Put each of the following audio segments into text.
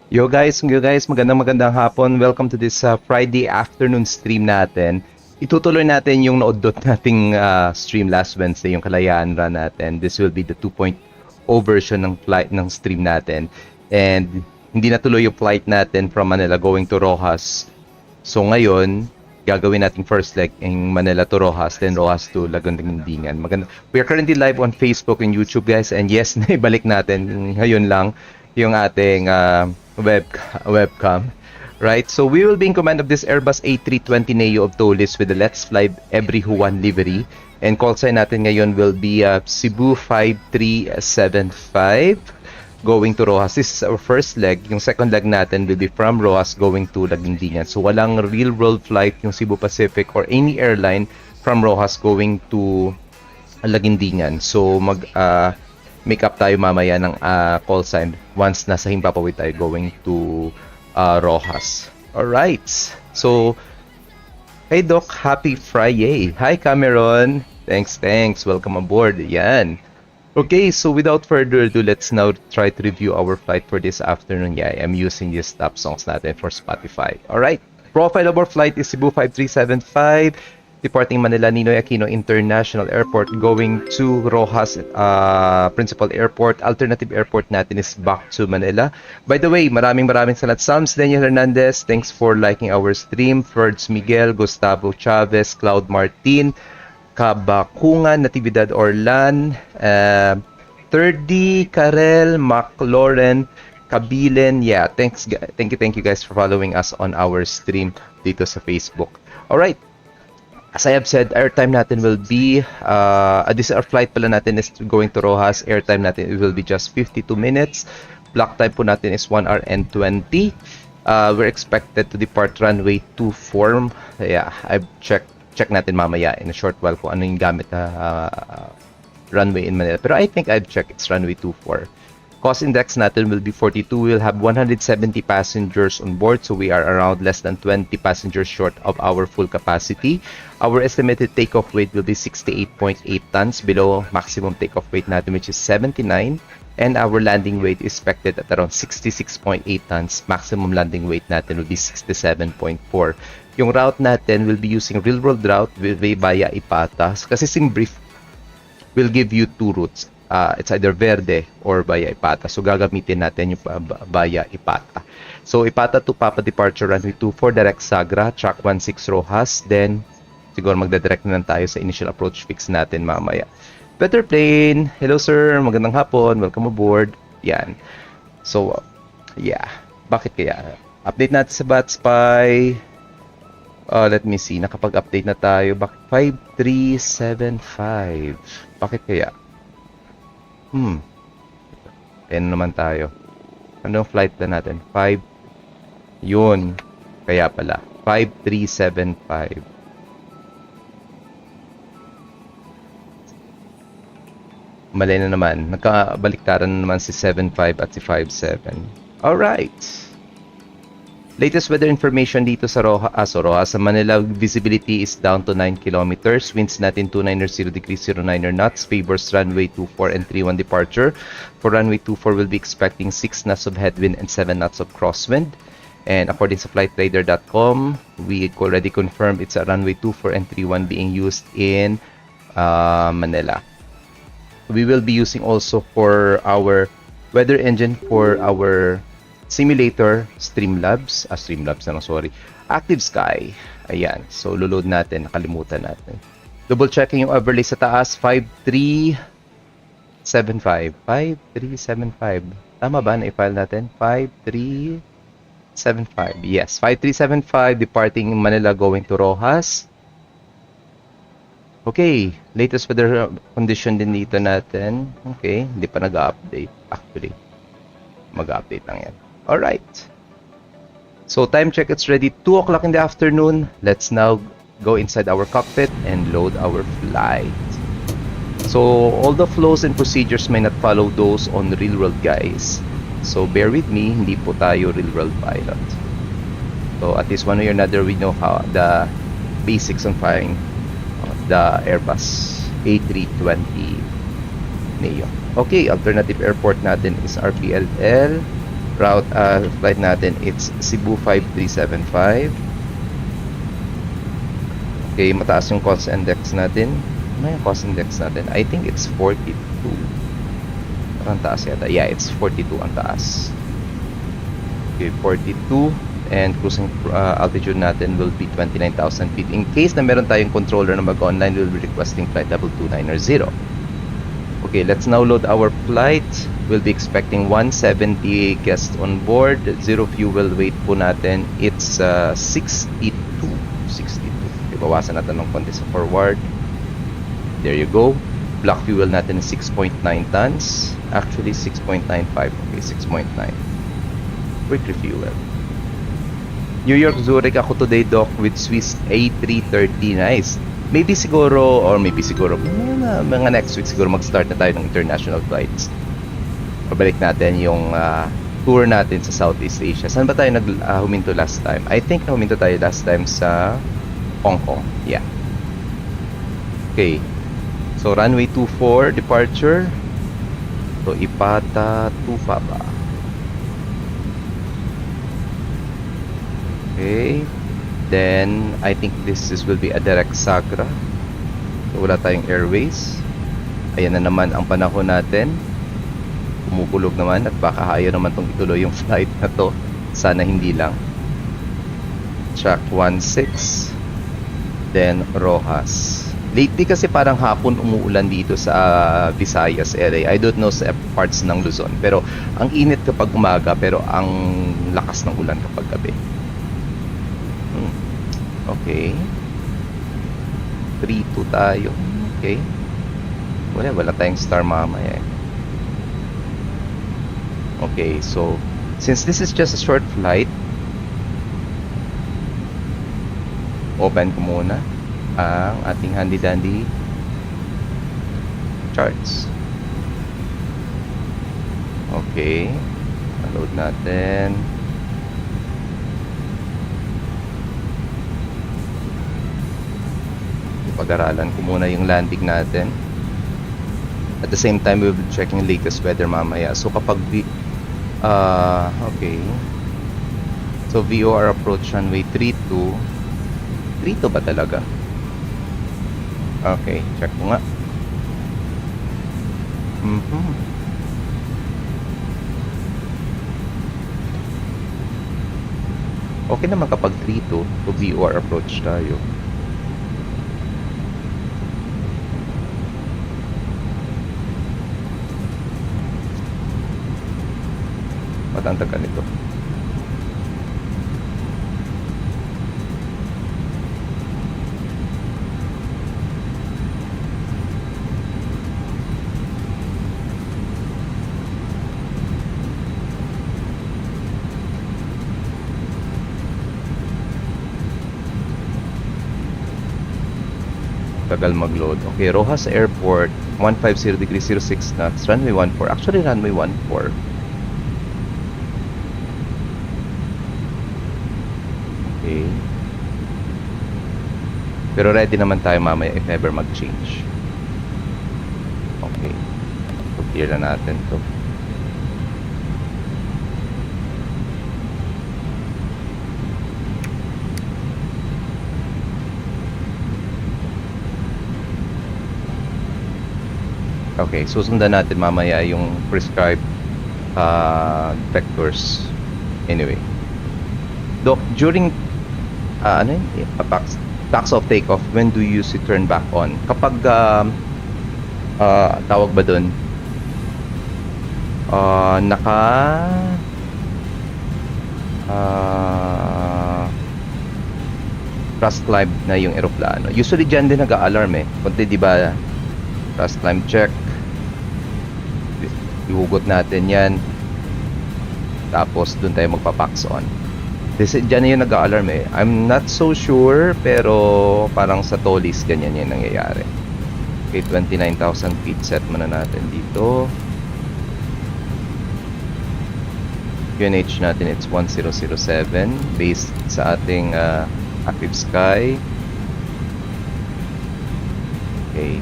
Yo guys, magandang hapon. Welcome to this Friday afternoon stream natin. Itutuloy natin yung naudot nating stream last Wednesday, yung Kalayaan run natin. This will be the 2.0 version ng flight ng stream natin. And hindi natuloy yung flight natin from Manila going to Roxas. So ngayon, gagawin nating first leg in Manila to Roxas, then Roxas to Laguindingan. We are currently live on Facebook and YouTube, guys. And yes, naibalik natin ngayon lang yung ating webcam, right? So we will be in command of this Airbus A320neo of Tolis with the Let's Fly Every Juan livery, and call sign natin ngayon will be Cebu 5375 going to Roxas. This is our first leg. Yung second leg natin will be from Roxas going to Laguindingan. So walang real world flight yung Cebu Pacific or any airline from Roxas going to Laguindingan. So make up tayo mamaya ng call sign once nasa Himpapawid tayo going to Roxas. Alright. So, hey Doc, happy Friday. Hi Cameron. Thanks. Welcome aboard. Yan. Okay, so without further ado, let's now try to review our flight for this afternoon. Yeah, I'm using these top songs natin for Spotify. Alright. Profile of our flight is Cebu 5375. Departing Manila Ninoy Aquino International Airport going to Roxas Principal Airport. Alternative airport natin is back to Manila. By the way, maraming salamat. Sams Daniel Hernandez, thanks for liking our stream. Ferds Miguel, Gustavo Chavez, Cloud Martin, Kabakungan, Natividad Orlan, 3D, Karel, McLaurin, Kabilen. Yeah, thank you guys for following us on our stream dito sa Facebook. Alright. As I have said, airtime natin will be, this our flight pala natin is going to Roxas. Airtime natin it will be just 52 minutes. Block time po natin is 1 hour and 20. We're expected to depart runway 24. Yeah, I've check natin mamaya in a short while kung ano yung gamit na runway in Manila. Pero I think I've checked it's runway 24. Cost index natin will be 42. We'll have 170 passengers on board, so we are around less than 20 passengers short of our full capacity. Our estimated takeoff weight will be 68.8 tons, below maximum takeoff weight natin, which is 79. And our landing weight is expected at around 66.8 tons. Maximum landing weight natin will be 67.4. Yung route natin will be using real-world route via Ipata. Kasi sing brief will give you two routes. It's either Verde or via Ipata. So gagamitin natin yung via Ipata. So Ipata to Papa departure runway 24 direct Sagra, track 16 Roxas. Then siguro magdadirect na tayo sa initial approach fix natin mamaya. Better plane. Hello sir, magandang hapon. Welcome aboard. Yan. So yeah. Bakit kaya? Update natin sa VATSPy. Let me see. Nakapag-update na tayo. Bakit 5375? Bakit kaya? Ayan naman tayo. Anong flight na natin? 5. Yun. Kaya pala. 5375. Mali na naman. Nagkabaliktaran na naman si 75 at si 57. Alright. Latest weather information dito sa Roxas. Sa Manila, visibility is down to 9 kilometers. Winds natin 290 degrees 09 knots. Favors runway 24 and 31 departure. For runway 24, we'll be expecting 6 knots of headwind and 7 knots of crosswind. And according to flightradar.com, we already confirmed it's a runway 24 and 31 being used in Manila. We will be using also for our weather engine for our simulator Streamlabs Active Sky. Ayan, so lulod natin, nakalimutan natin. Double checking yung overlay sa taas. 5375. Tama ba na i-file natin? 5375. Yes, 5375 departing Manila going to Roxas. Okay, latest weather condition din dito natin. Okay, hindi pa nag-update actually. Mag-update lang yan. Alright. So time check, it's ready. 2 o'clock in the afternoon. Let's now go inside our cockpit and load our flight. So all the flows and procedures may not follow those on real world, guys. So bear with me, hindi po tayo real world pilot. So at least one way or another, we know how the basics on flying the Airbus A320 Neo. Okay, alternative airport natin is RPLL. flight natin, it's Cebu 5375. Okay, mataas yung cost index natin. Ano yung cost index natin? I think it's 42. Parang taas yata. Yeah, it's 42 ang taas. Okay, 42. And cruising altitude natin will be 29,000 feet. In case na meron tayong controller na mag-online, we'll be requesting flight level 290. Okay, let's now load our flight. We'll be expecting 170 guests on board. Zero fuel weight po natin. It's 62. 62. Okay, bawasan natin ng konti sa forward. There you go. Black fuel natin is 6.9 tons. Actually, 6.95. Okay, 6.9. Quick refuel. New York, Zurich ako today, Doc, with Swiss A330. Nice. Maybe siguro, mga next week siguro mag-start na tayo ng international flights. Pabalik natin yung tour natin sa Southeast Asia. Saan ba tayo huminto last time? I think huminto tayo last time sa Hong Kong. Yeah. Okay. So, runway 24, departure. So, Ipata, Tufaba. Okay. Then, I think this will be a direct Sagra. So, wala tayong airways. Ayan na naman ang panahon natin. Kumukulog naman at baka ayaw naman itong ituloy yung flight na to. Sana hindi lang. Track 16. Then, Roxas. Lately kasi parang hapon umuulan dito sa Visayas area. I don't know sa parts ng Luzon. Pero, ang init kapag umaga pero ang lakas ng ulan kapag gabi. Okay. 3-2 tayo. Okay. Wala tayong star mamaya eh. Okay, so since this is just a short flight, open ko muna ang ating handy-dandy charts. Okay. Load natin. Pag-aralan ko muna yung landing natin. At the same time, we'll be checking latest weather mamaya. So kapag okay. So VOR approach runway 32. 32 ba talaga? Okay, check ko nga. Okay naman kapag 32. So VOR approach tayo. Ang tagal nito. Tagal mag-load. Okay, Roxas Airport, 150 degrees 06 knots, runway 14. Actually, runway 14. Okay. Pero ready naman tayo mamaya if ever mag-change. Okay. So, clear na natin to. Okay, susundan natin mamaya yung prescribed vectors. Anyway. Doc, during tax off takeoff, when do you use it turn back on? Kapag tawag ba dun? Thrust climb na yung eroplano. Usually dyan din nag-a-alarm eh. Kunti di ba thrust climb check. Ihugot natin yan. Tapos dun tayo magpa-pax on. Diyan na yung nag-a-alarm eh. I'm not so sure, pero parang sa Tolis, ganyan yung nangyayari. Okay, 29,000 feet. Set muna natin dito. QNH natin, it's 1007. Based sa ating active sky. Okay.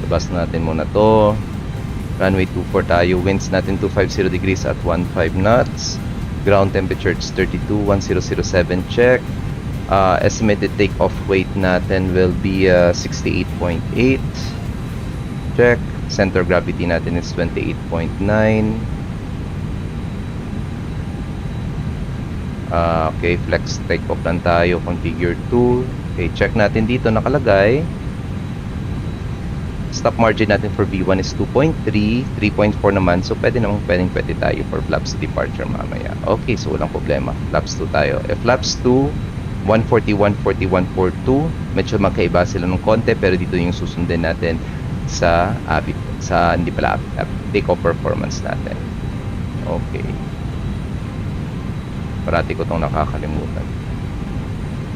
Labas natin muna to. Runway 24 tayo. Winds natin 250 degrees at 15 knots. Ground temperature is 32, 1007 check. Estimated takeoff weight natin will be 68.8. Check. Center of gravity natin is 28.9. Okay, flex takeoff lang tayo. Configure 2. Okay, check natin dito nakalagay. Stop margin natin for V1 is 2.3, 3.4 naman. So, pwede tayo for flaps departure mamaya. Okay, so walang problema. Flaps 2 tayo. Flaps 2, 140, 140, 142. Medyo magkaiba sila ng konti, pero dito yung susundin natin sa take-off performance natin. Okay. Parati ko itong nakakalimutan.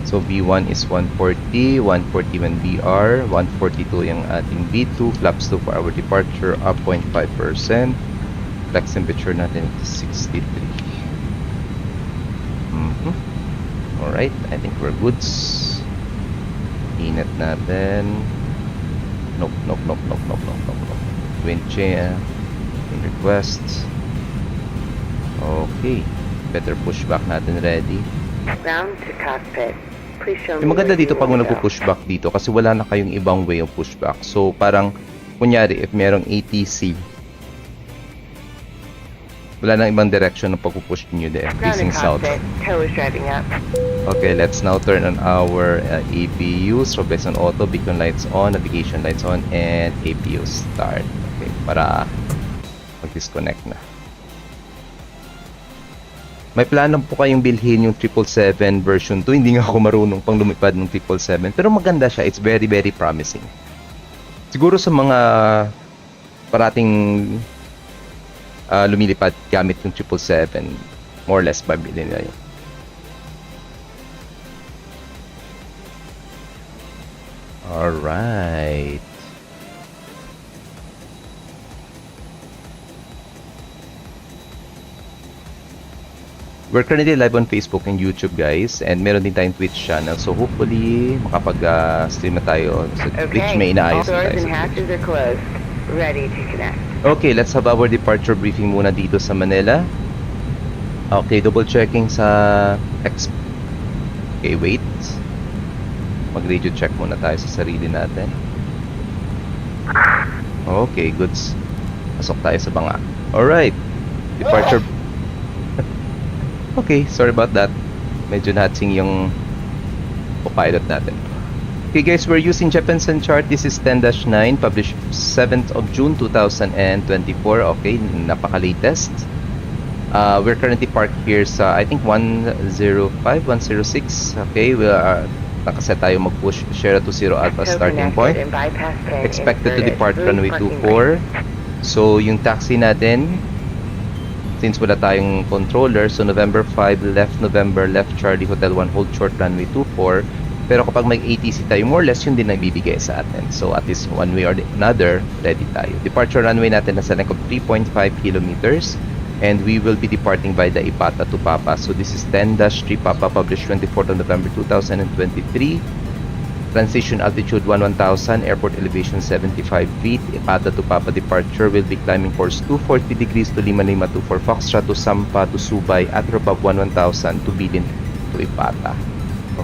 So, V1 is 140, 141 VR, 142 yung ating V2, flaps 2 for our departure, up 0.5%. Flex temperature natin is 63. Alright, I think we're goods. Init natin. Nope. Wind chair. Wind requests. Okay. Better pushback natin ready. Round to cockpit. Yung maganda dito pag nagpo-pushback dito kasi wala na kayong ibang way of pushback. So parang kunyari if merong ATC, wala na ibang direction ng pagpupush niyo there, facing south. Okay, let's now turn on our APU. So based on auto, beacon lights on, navigation lights on, and APU start. Okay, para mag-disconnect na. May plano po kayong bilhin yung 777 version 2. Hindi nga ako marunong pang lumipad ng 777. Pero maganda siya. It's very, very promising. Siguro sa mga parating lumilipad gamit yung 777, more or less mabili nila yun. Alright. We're currently live on Facebook and YouTube, guys. And meron din tayong Twitch channel. So hopefully, makapag-stream na tayo sa Twitch. May inaayos na tayo sa Twitch. Ready to connect. Okay, let's have our departure briefing muna dito sa Manila. Okay, double checking sa Okay, wait. Mag-radio check muna tayo sa sarili natin. Okay, goods. Pasok tayo sa banga. Alright. Departure. Okay, sorry about that. Medyo natsing yung pilot natin. Okay guys, we're using Jeppesen chart. This is 10-9, published 7th of June 2024. Okay, napaka-latest. We're currently parked here sa, I think, 105, 106. Okay, we are nakaset tayo mag-push Sierra 20 Alpha starting point. Expected to depart runway 24. So, yung taxi natin, since wala tayong controller, so November 5, left November, left Charlie Hotel 1, hold short runway 24. Pero kapag may ATC tayo, more or less yun din nagbibigay sa atin. So at least one way or another, ready tayo. Departure runway natin nasa length of 3.5 kilometers. And we will be departing by the Ipata to Papa. So this is 10-3 Papa, published 24th of November 2023. Transition altitude 11,000, airport elevation 75 feet. Ipata to Papa departure will be climbing course 240 degrees to Lima Lima to for Foxtrot to Sampa to Subay at above 11,000 to Bilin to Ipata.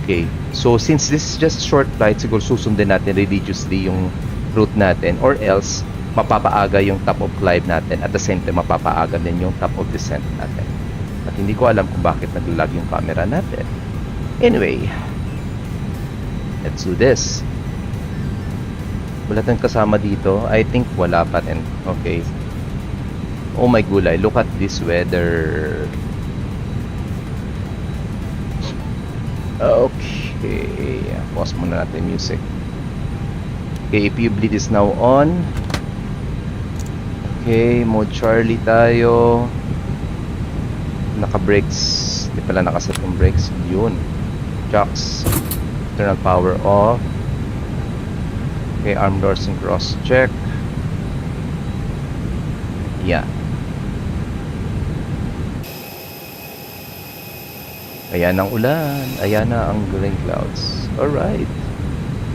Okay, so since this is just short flight, siguro susundin natin religiously yung route natin or else mapapaaga yung top of climb natin at the same time mapapaaga din yung top of descent natin. At hindi ko alam kung bakit naglag yung camera natin. Anyway, let's do this. Wala tayong kasama dito. I think wala pa rin. Okay. Oh my gulay, look at this weather. Okay, pause muna natin music. Okay, APU bleed is now on. Okay, mode Charlie tayo. Naka-brakes. Hindi pala nakaset yung brakes. Yun. Jocks. Internal power off. Okay, arm doors and cross check. Yeah. Ayan ang ulan. Ayan na ang rain clouds. Alright.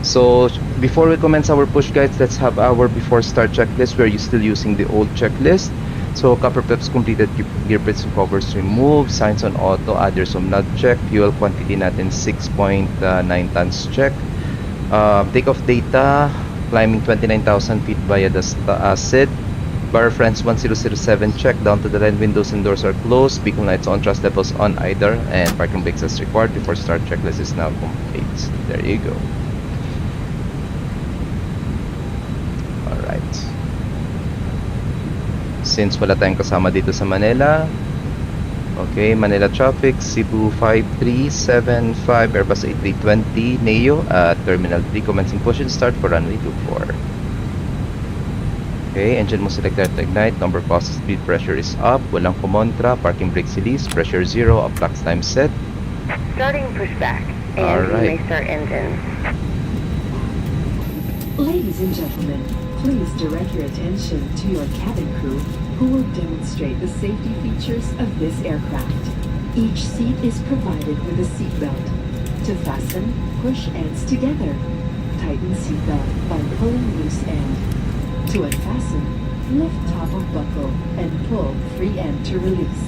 So before we commence our push guides, let's have our before start checklist where you're still using the old checklist. So copper peps completed, gear bits and covers removed, signs on auto, others on nut check, fuel quantity natin 6.9 tons check. Takeoff data, climbing 29,000 feet via the SID. Bar friends 1007 check, down to the line, windows and doors are closed, beacon lights on, thrust levels on either, and parking brakes as required. Before start checklist is now complete. There you go. Alright. Since wala tayong kasama dito sa Manila, okay, Manila traffic, Cebu 5375, Airbus A320 Neo at Terminal 3, commencing push and start for runway 24. Okay, engine mo selected to ignite, number process, speed, pressure is up, walang kumontra, parking brakes release, pressure 0, approx time set. Starting pushback, and Alright. you may start engines. Ladies and gentlemen, please direct your attention to your cabin crew who will demonstrate the safety features of this aircraft. Each seat is provided with a seatbelt. To fasten, push ends together. Tighten seatbelt by pulling loose end. To unfasten, lift top of buckle and pull free end to release.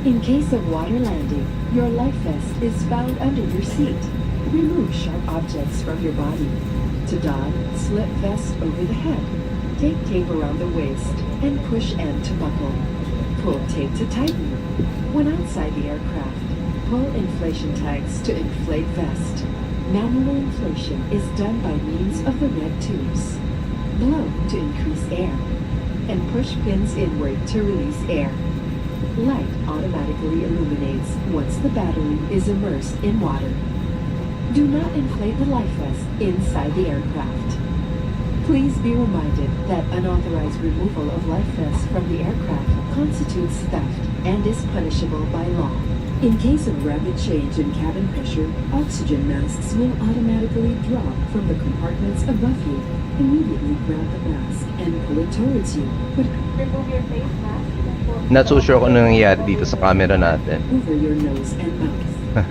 In case of water landing, your life vest is found under your seat. Remove sharp objects from your body. To don, slip vest over the head. Take tape around the waist and push end to buckle. Pull tape to tighten. When outside the aircraft, pull inflation tags to inflate vest. Manual inflation is done by means of the red tubes. Blow to increase air, and push pins inward to release air. Light automatically illuminates once the battery is immersed in water. Do not inflate the life vest inside the aircraft. Please be reminded that unauthorized removal of life vests from the aircraft constitutes theft and is punishable by law. In case of rapid change in cabin pressure, oxygen masks will automatically drop from the compartments above you. Immediately grab the mask and pull it towards you. Put Remove your face mask. Not so sure kung ano nangyayari dito sa camera natin. over your nose and mouth.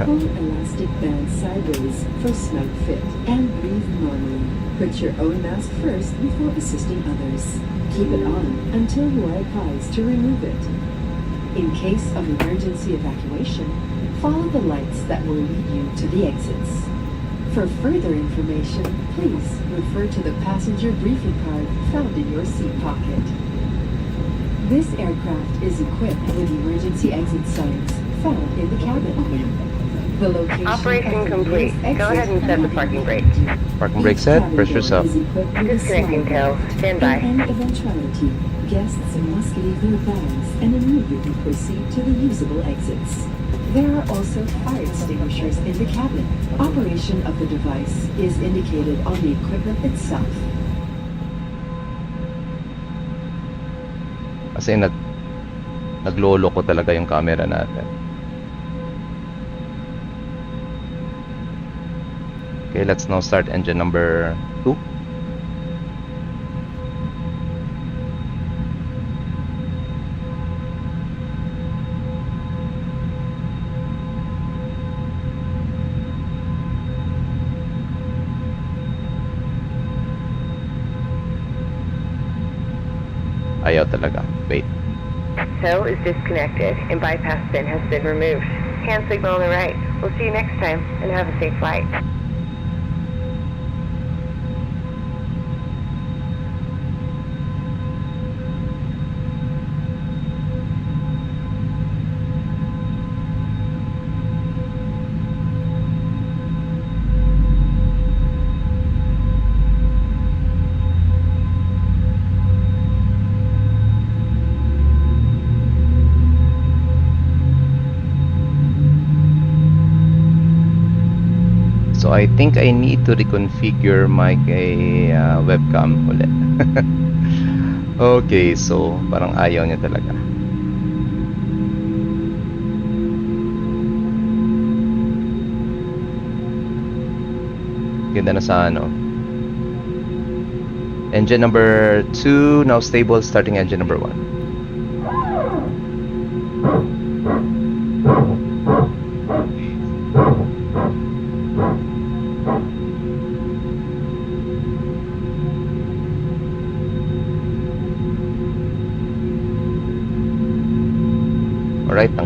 Pull elastic band sideways for snug fit and breathe normally. Put your own mask first before assisting others. Keep it on until you are advised to remove it. In case of emergency evacuation, follow the lights that will lead you to the exits. For further information, please refer to the passenger briefing card found in your seat pocket. This aircraft is equipped with emergency exit signs found in the cabin. The location Operation of the complete. nearest Go ahead and set the exit parking will be brake. indicated. Parking brake Each set, cabin pressure's door up. is equipped with a Disconnecting slide tail. bar. Stand by. In any eventuality, guests must leave their bags and immediately proceed to the usable exits. There are also fire extinguishers in the cabin. Operation of the device is indicated on the equipment itself. Kasi naglolo ko talaga yung camera natin. Okay, let's now start engine number 2. Ayaw talaga. Wait. Tow is disconnected and bypass pin has been removed. Hand signal on the right. We'll see you next time and have a safe flight. So I think I need to reconfigure my webcam ulit. Okay, so parang ayaw niya talaga. Ganda na sa ano. Engine number 2 now stable, starting engine number 1.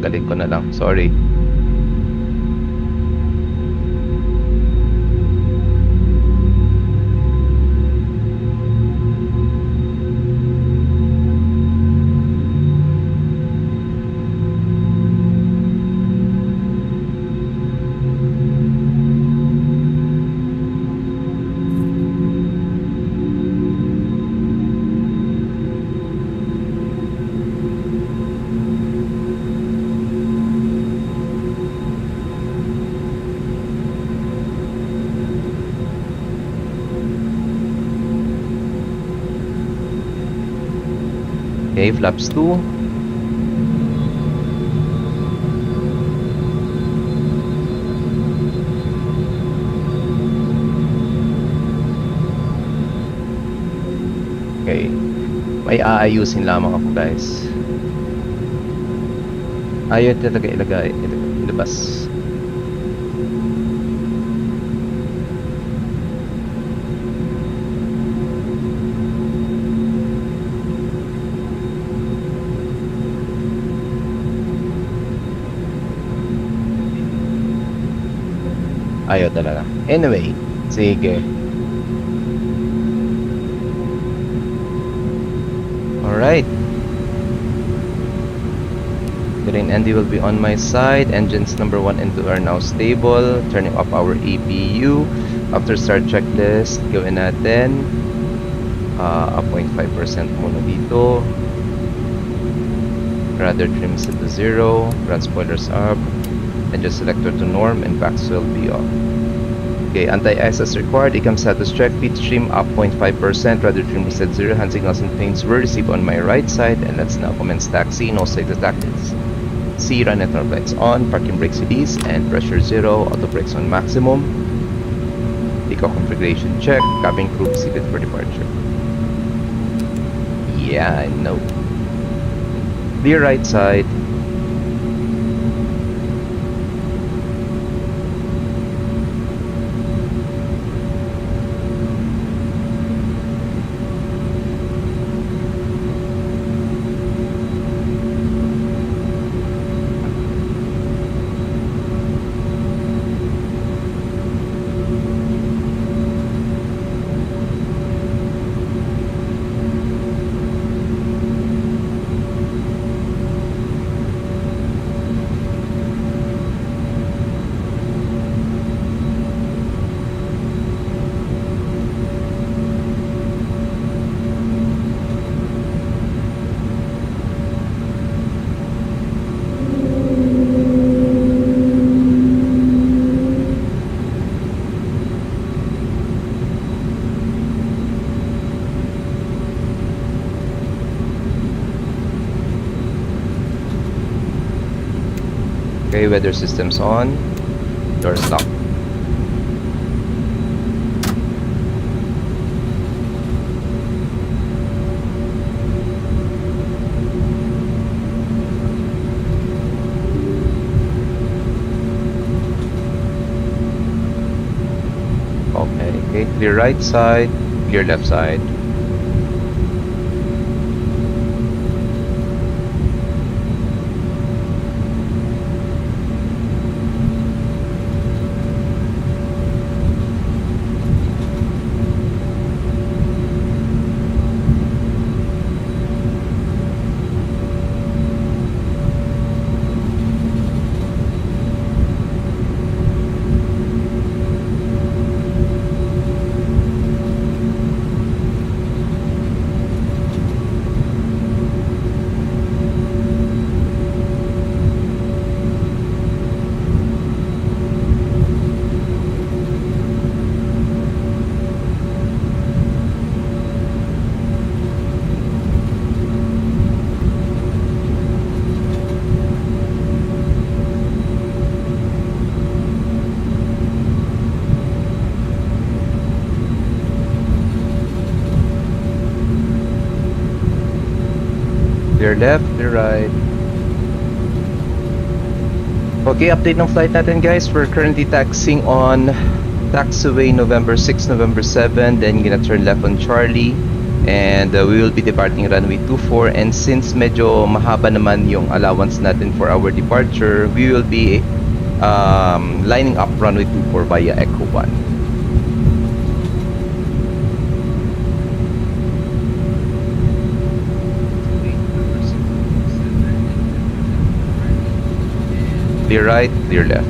tanggalin ko na lang. Sorry. Okay, flaps 2. Okay. May aayusin lamang ako, guys. Ayaw talaga ilabas. Ayaw talaga. Anyway, sige. Alright. Green ND will be on my side. Engines number 1 and 2 are now stable. Turning off our APU. After start checklist, gawin natin 0.5% muna dito. Rudder trim set to 0. Run spoilers up. Engine selector to norm and backs will be off. Okay, anti-ice as required. Ecam status check. Feed stream up 0.5%. Rudder trim reset 0. Hand signals and planes were received on my right side. And let's now commence taxi. No state attack is C. Run and turn lights on. Parking brakes release and pressure 0. Auto brakes on maximum. Takeoff configuration check. Cabin crew seated for departure. Yeah, I know. Clear right side. Okay, weather systems on. Doors locked. Okay, clear right side, clear left side. Clear left, clear right. Okay, update ng flight natin, guys. We're currently taxiing on taxiway November 6, November 7. Then gonna turn left on Charlie And we will be departing runway 24, and since medyo mahaba naman yung allowance natin for our departure, we will be lining up runway 24 via Echo 1. Clear right, clear left.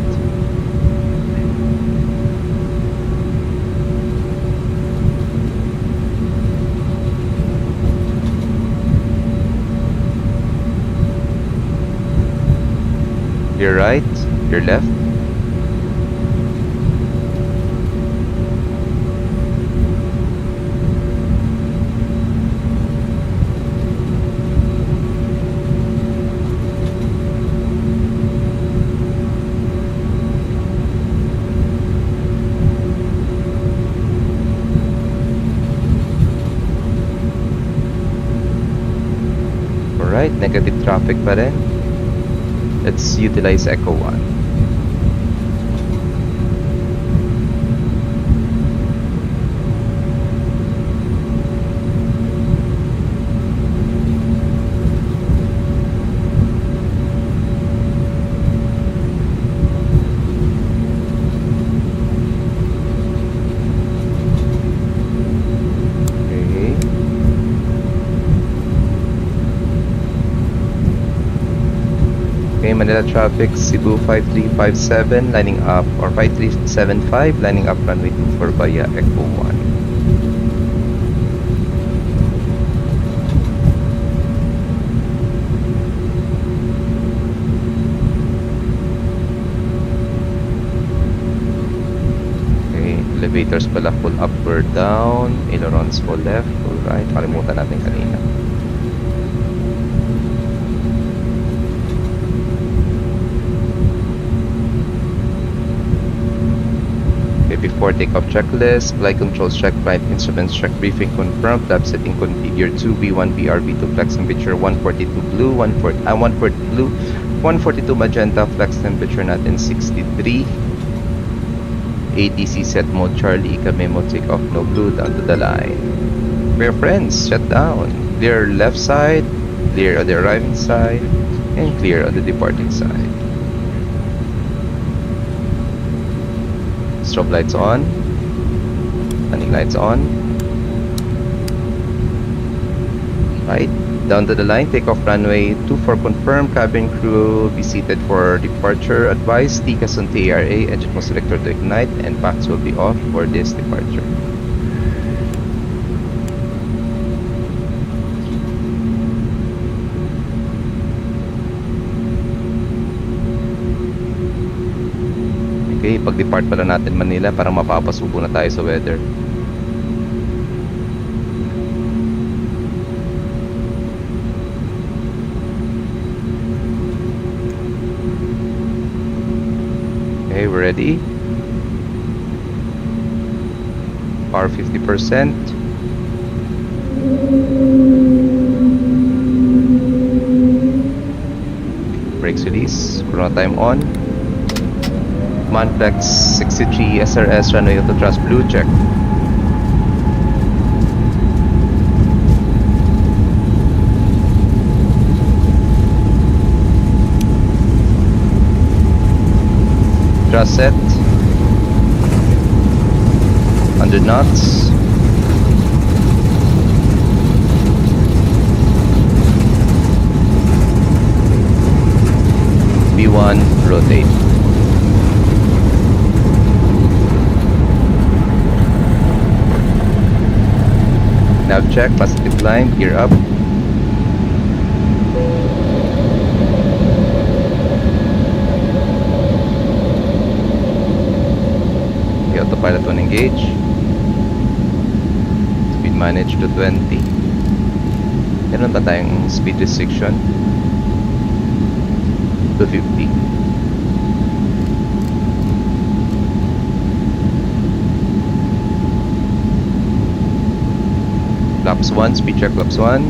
Clear right, clear left. Alright, negative traffic pa rin. Let's utilize Echo 1. Manila traffic, Cebu 5357 lining up, or 5375 lining up runway 24 via Echo 1. Okay, elevators pala full up or down, ailerons full left, full right, kalimutan natin kanina. Before takeoff checklist, flight controls check, flight instruments check, briefing confirmed, flap setting configure 2, V1, VR, V2, flex temperature 142 blue, 140 blue, 142 magenta, flex temperature natin 63. ATC set mode Charlie, Ika memo takeoff no blue, down to the line. Dear friends, shut down. Clear left side, clear on the arriving side, and clear on the departing side. Strobe lights on, running lights on. Right, down to the line, take off runway 24 confirmed, cabin crew be seated for departure. Advise TCAS on TARA, engine mode selector to ignite, and packs will be off for this departure. Okay, pag-depart pala natin Manila, parang mapapasubo na tayo sa weather. Okay, we're ready. Power 50%. Brakes release. Chrono time on. Manflex 63 SRS runway auto thrust blue check. Thrust set 100 knots. B1 rotate. Nav check, positive climb, gear up. Okay, autopilot 1 engage. Speed manage to 20. Meron ba tayong speed restriction? 250. Flaps 1, speed check flaps 1.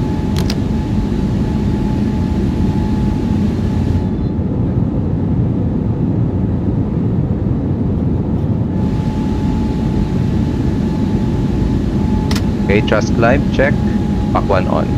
Okay, thrust climb, check. Pack 1 on.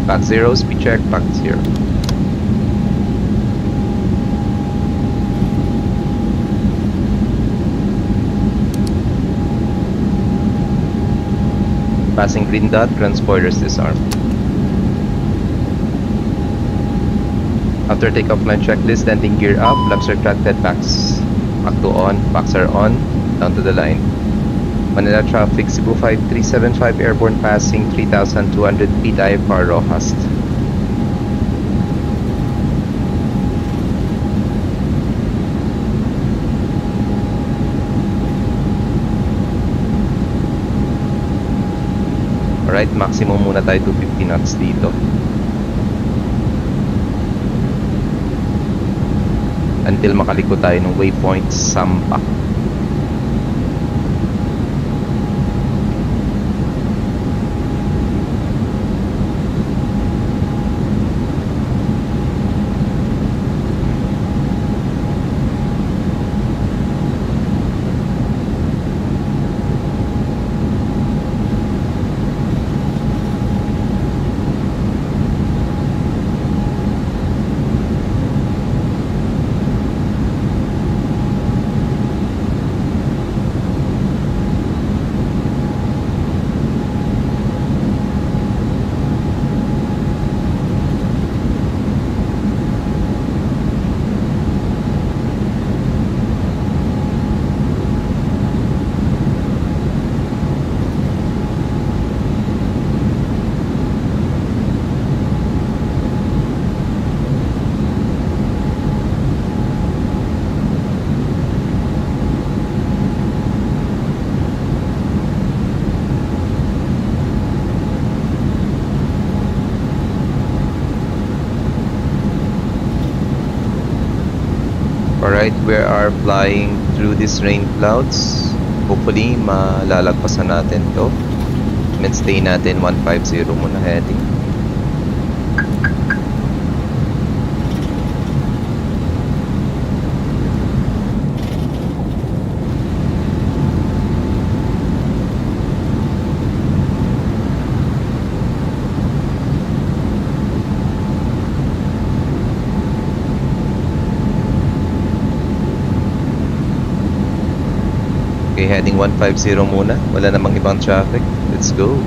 Pack 0, speed check, pack 0. Passing green dot, ground spoilers disarmed. After takeoff line checklist, landing gear up, flaps retracted, packs. Pack 2 on, packs are on, down to the line. Manila traffic, Cebu 5375 airborne passing 3,200 feet IFR Roxas. Alright, maximum muna tayo 250 knots dito. Until makaliko tayo ng waypoint Sampa. Alright, we are flying through these rain clouds. Hopefully, malalagpasan natin to. Mainstay natin 150 muna heading. Okay, heading 150 muna. Wala namang ibang traffic. Let's go.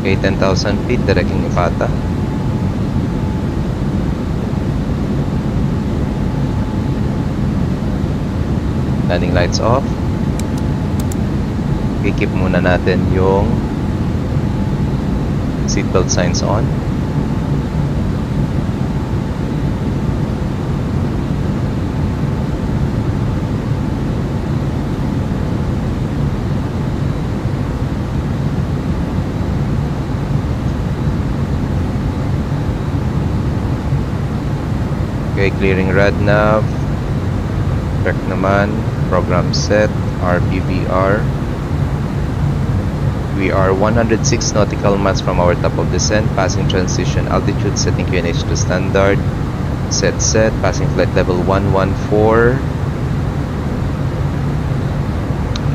Okay, 10,000 feet, directing Ipata. Landing lights off. I-keep muna natin yung seatbelt signs on. Okay, clearing rad nav. Check naman. Program set, RPVR. We are 106 nautical miles from our top of descent, passing transition altitude, setting QNH to standard. Set, passing flight level 114.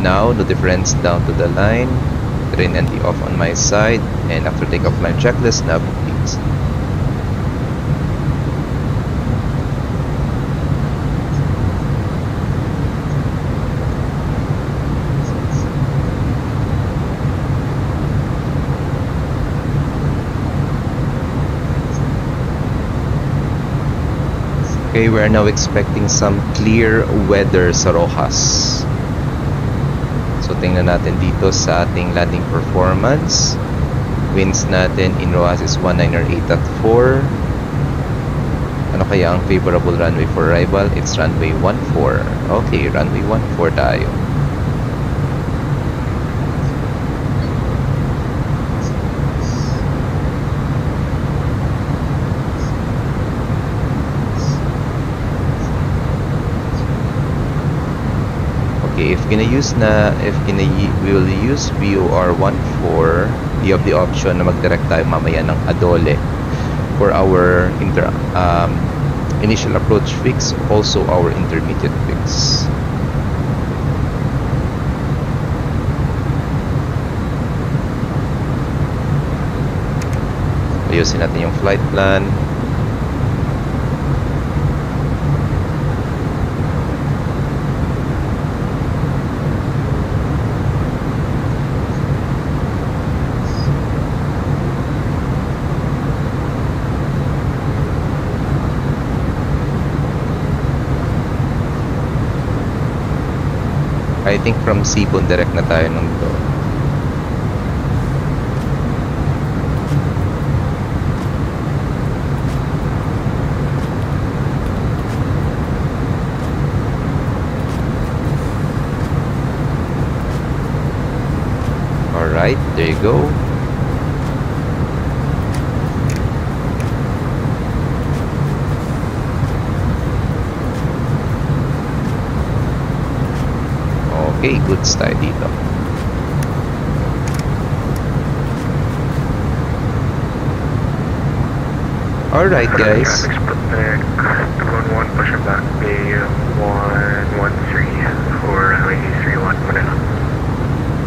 Now, the difference down to the line. Train ND off on my side, and after takeoff line checklist, nav please. Okay, we are now expecting some clear weather sa Roxas. So tingnan natin dito sa ating landing performance. Winds natin in Roxas is 19 or 8 at 4. Ano kaya ang favorable runway for arrival? It's runway 14. Okay, runway 14 tayo. Okay, we will use VOR 14, we have the option na mag-direct tayo mamaya ng Adole for our initial approach fix, also our intermediate fix. Ayusin natin yung flight plan. I think from Sibon direct na tayo nung to. Alright, there you go. Okay, goods tayo dito. Alright guys. One pushing back Bay 113 for runway 31 Manila.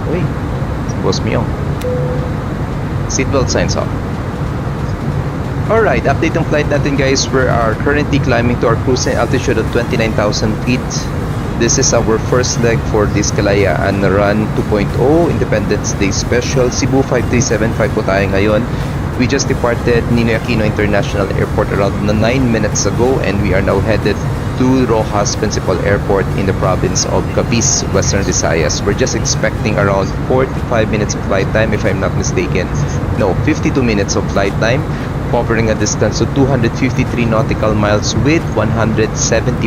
Uy, si Boss Mio. Seatbelt signs off. Alright, update ng flight natin guys. We are currently climbing to our cruising altitude of 29,000 feet. This is our first leg for this Kalayaan Run 2.0 Independence Day Special. Cebu 5375 po tayo ngayon. We just departed Ninoy Aquino International Airport around 9 minutes ago and we are now headed to Roxas Principal Airport in the province of Cavite, Western Visayas. We're just expecting around 45 minutes of flight time if I'm not mistaken. No, 52 minutes of flight time, covering a distance of 253 nautical miles with 170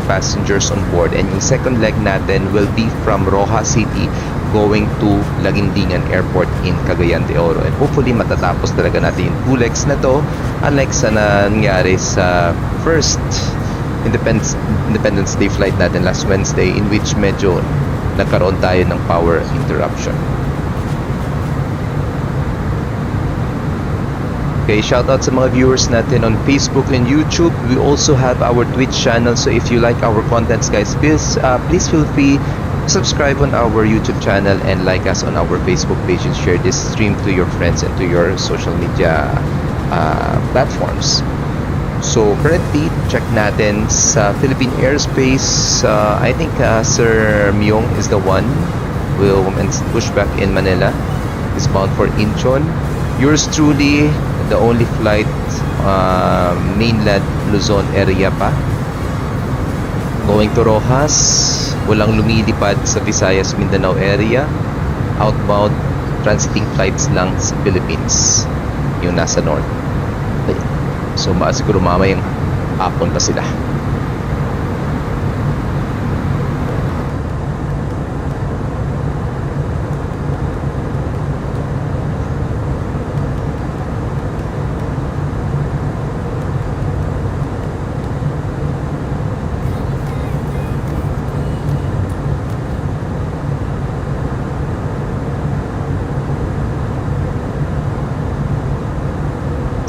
passengers on board. And yung second leg natin will be from Roxas City going to Laguindingan Airport in Cagayan de Oro. And hopefully matatapos talaga natin yung 2 legs na to, unlike sa nangyari sa first Independence Day flight natin last Wednesday, in which medyo nagkaroon tayo ng power interruption. Okay, shoutout sa mga viewers natin on Facebook and YouTube. We also have our Twitch channel, so if you like our contents guys, please feel free to subscribe on our YouTube channel and like us on our Facebook page and share this stream to your friends and to your social media platforms. So currently, check natin sa Philippine airspace. I think Sir Myong is the one. Will push back in Manila. Is bound for Incheon. Yours truly, the only flight mainland Luzon area pa. Going to Roxas. Walang lumilipad sa Visayas, Mindanao area. Outbound transiting flights lang sa Philippines. Yung nasa north. So siguro mamayang hapon pa sila.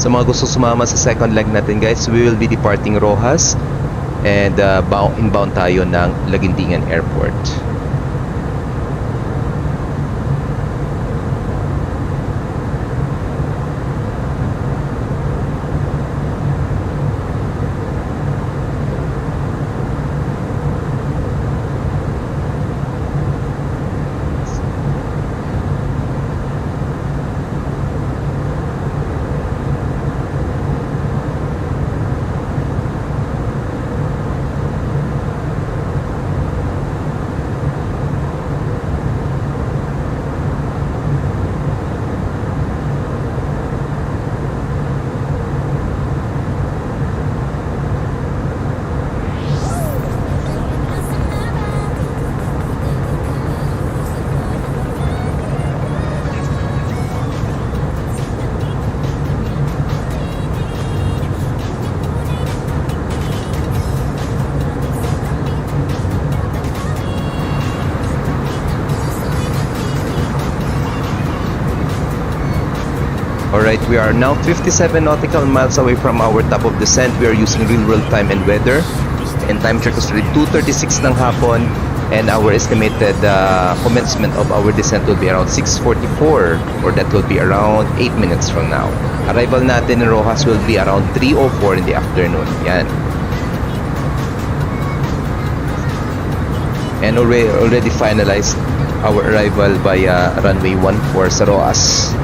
Sa mga gusto sumama sa second leg natin guys, we will be departing Roxas and inbound tayo ng Laguindingan Airport. Alright, we are now 57 nautical miles away from our top of descent. We are using real world time and weather. And time check was already 2:36 ng hapon. And our estimated commencement of our descent will be around 6:44, or that will be around 8 minutes from now. Arrival natin in Roxas will be around 3:04 in the afternoon. Yan. And already finalized our arrival via runway 14 sa Roxas.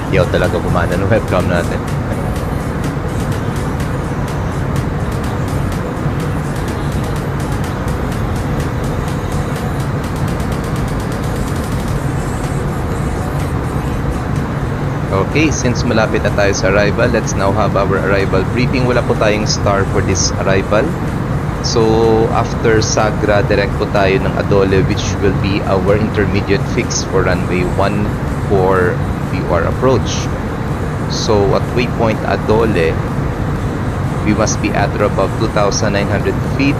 Yaw talaga gumana ng webcam natin. Okay, since malapit na tayo sa arrival, let's now have our arrival briefing. Wala po tayong star for this arrival. So, after Sagra, direct po tayo ng Adole, which will be our intermediate fix for runway 14 VR approach. So, at waypoint Adole, we must be at or above 2,900 feet.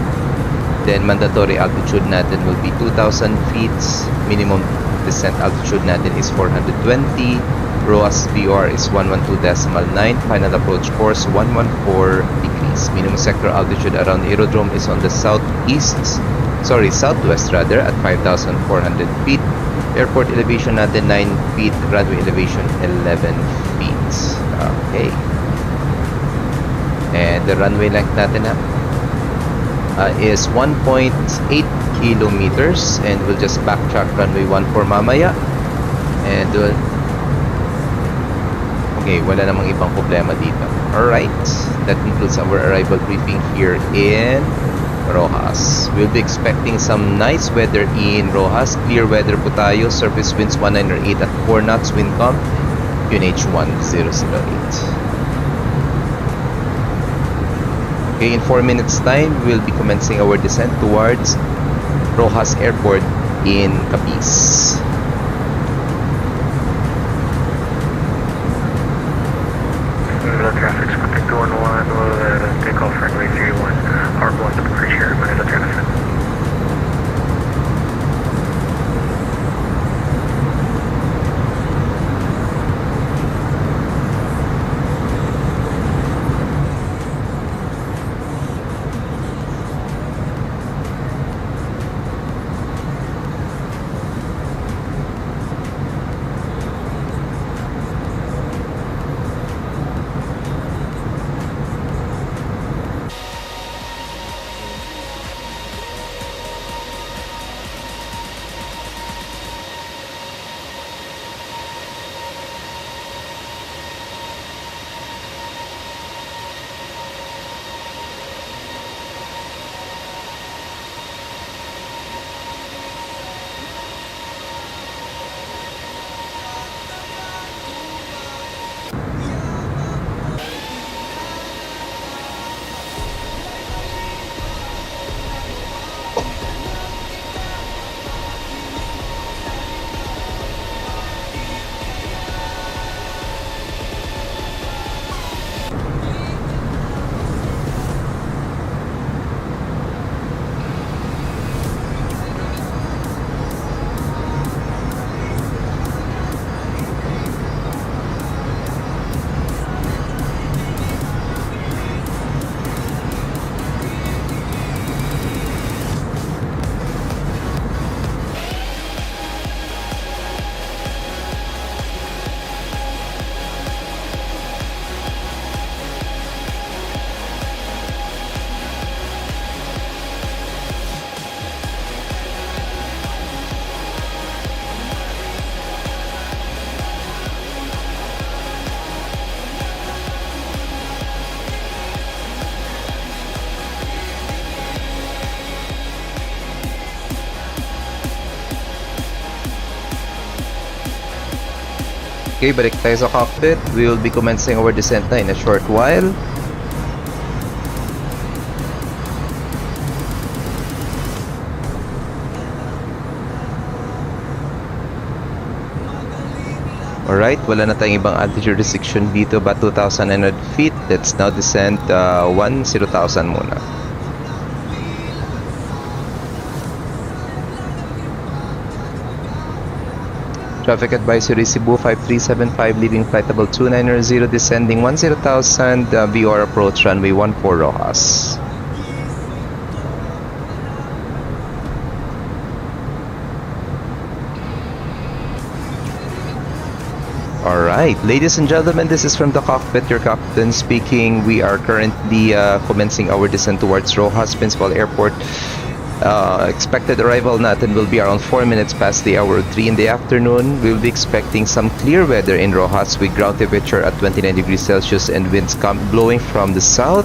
Then, mandatory altitude natin will be 2,000 feet. Minimum descent altitude natin is 420. ROAS VR is 112.9. Final approach course 114 degrees. Minimum sector altitude around aerodrome is on the southwest rather, at 5,400 feet. Airport elevation natin 9 feet. Runway elevation 11 feet. Okay. And the runway length natin is 1.8 kilometers, and we'll just backtrack runway 14 mamaya. And okay, wala namang ibang problema dito. Alright, that concludes our arrival briefing here in Roxas. We'll be expecting some nice weather in Roxas. Clear weather po tayo. Surface winds 19 or 8 at 4 knots. Wind calm QNH 1008. Okay, in 4 minutes time, we'll be commencing our descent towards Roxas Airport in Capiz. Manila traffic, Squawk 211 will take off runway 31, Hard 1 to bridge here, Manila traffic. Okay, balik tayo sa cockpit. We will be commencing our descent na in a short while. Alright, wala na tayong ibang altitude restriction dito, about 2,900 feet. Let's now descend 10,000 muna. Traffic advisory Cebu 5375, leaving flight level 2900, descending 10,000, VOR approach runway 14 Rojas. Alright, ladies and gentlemen, this is from the cockpit, your captain speaking. We are currently commencing our descent towards Rojas Principal Airport. Expected arrival natin will be around 4 minutes past the hour 3 in the afternoon. We will be expecting some clear weather in Rojas with ground temperature at 29 degrees Celsius and winds blowing from the south.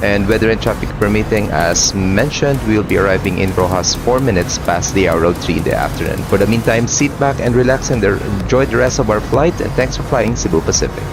And weather and traffic permitting, as mentioned, we will be arriving in Rojas 4 minutes past the hour 3 in the afternoon. For the meantime, sit back and relax and enjoy the rest of our flight, and thanks for flying Cebu Pacific.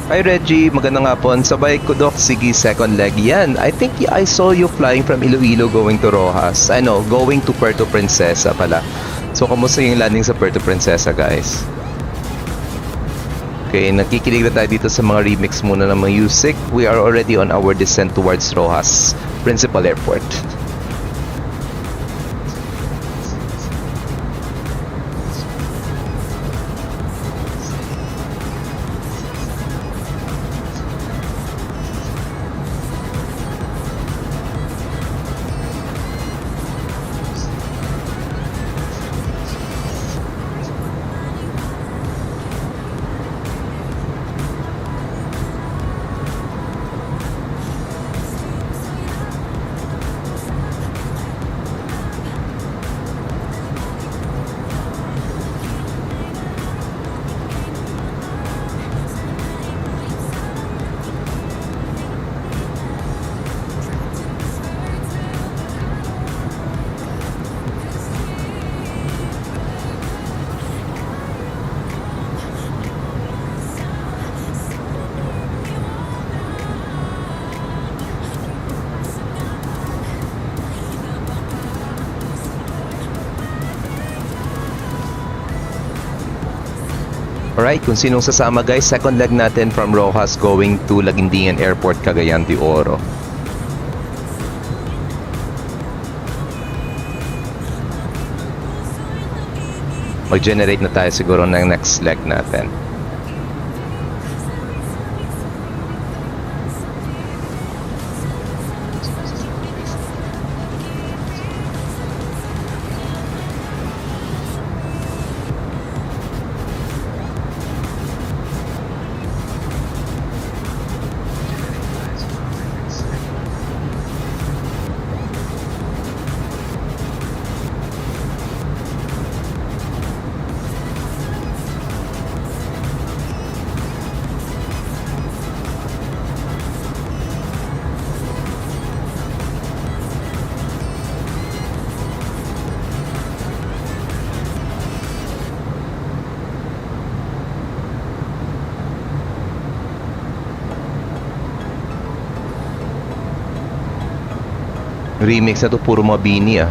Hi Reggie, magandang hapon. Sabay ko Doc, sige second leg. Yan, I think I saw you flying from Iloilo going to Rojas. Ano, going to Puerto Princesa pala. So, kamusta yung landing sa Puerto Princesa, guys? Okay, nakikinig na tayo dito sa mga remix muna ng mga music. We are already on our descent towards Rojas Principal Airport. Alright, kung sinong sasama guys, second leg natin from Rojas going to Laguindingan Airport, Cagayan de Oro. mag-generate na tayo siguro ng next leg natin. Remix na to, puro mabini ah.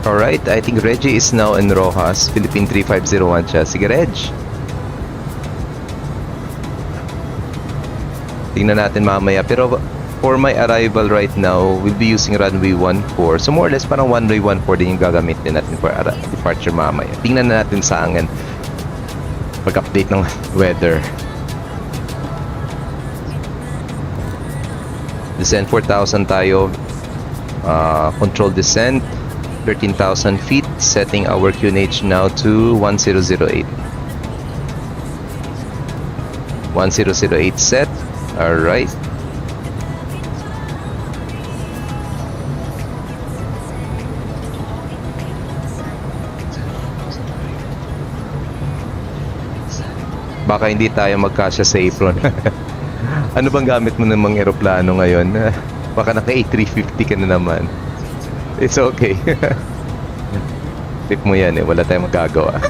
Alright, I think Reggie is now in Roxas, Philippine 3501 siya. Sige, Reg. Tingnan natin mamaya. Pero for my arrival right now, we'll be using runway 14. So more or less parang runway 14 din yung gagamitin natin for departure mamaya. Tingnan na natin sa angin. Pag-update ng weather. Descent 4,000 tayo. Control descent. 13,000 feet, setting our QNH now to 1008. 1008 set. Alright. Baka hindi tayo magkasya sa apron. Ano bang gamit mo namang eroplano ngayon? Baka naka A350 ka na naman. It's okay. Tip mo yan eh. Wala tayong magagawa.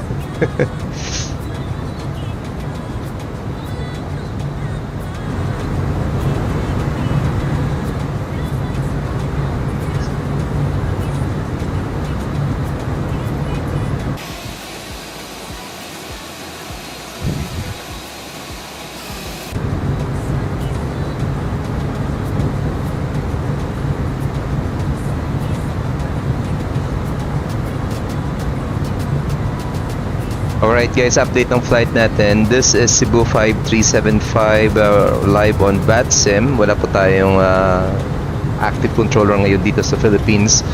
Alright guys, update ng flight natin. This is Cebu 5375 live on VATSIM. Wala po tayong active controller ngayon dito sa Philippines.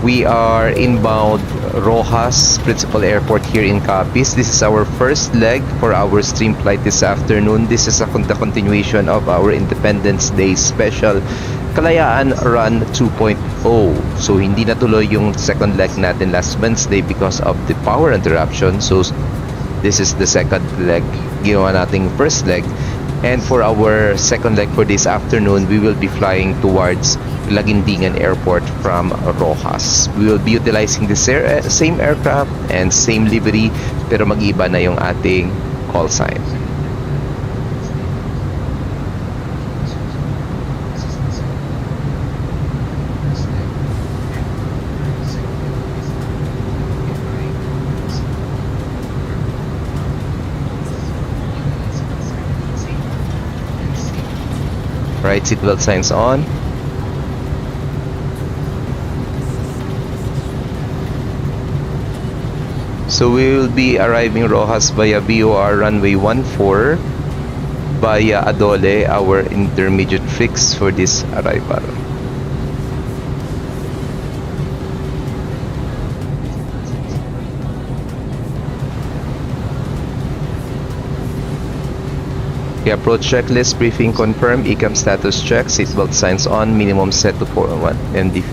We are inbound Roxas Principal Airport here in Capiz. This is our first leg for our stream flight this afternoon. This is the continuation of our Independence Day special Kalayaan Run 2.0. So hindi natuloy yung second leg natin last Wednesday because of the power interruption. So this is the second leg. Ginawa nating first leg. And for our second leg for this afternoon, we will be flying towards Laguindingan Airport from Roxas. We will be utilizing the same aircraft and same livery, pero mag-iba na yung ating call sign. Right, seatbelt signs on. So we will be arriving Roxas via BOR runway 14 via Adole, our intermediate fix for this arrival. The approach checklist briefing confirmed, ECAM status check, seatbelt signs on, minimum set to 401, MD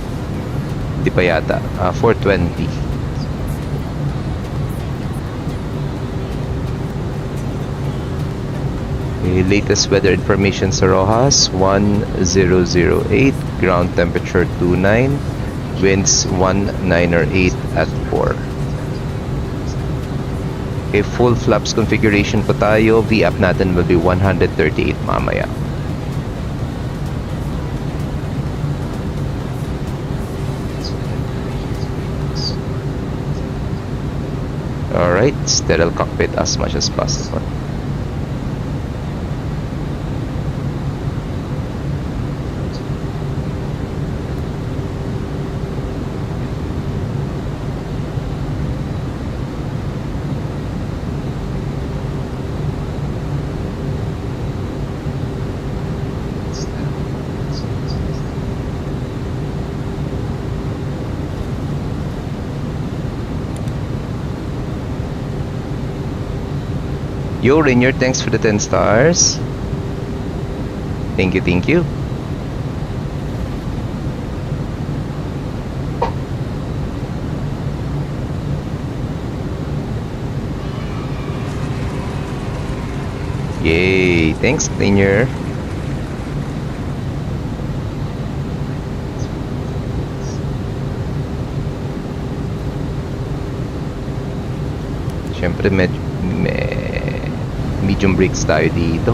di pa yata, 420. Okay, latest weather information sa Roxas, 1008, ground temperature 29, winds 19 or 8 at 4. Okay, full flaps configuration po tayo. VAP natin will be 138 mamaya. Alright, sterile cockpit as much as possible. Yo, Rainier, thanks for the 10 stars. Thank you, thank you. Yay, thanks, Rainier. Siyempre, medium brakes tayo dito.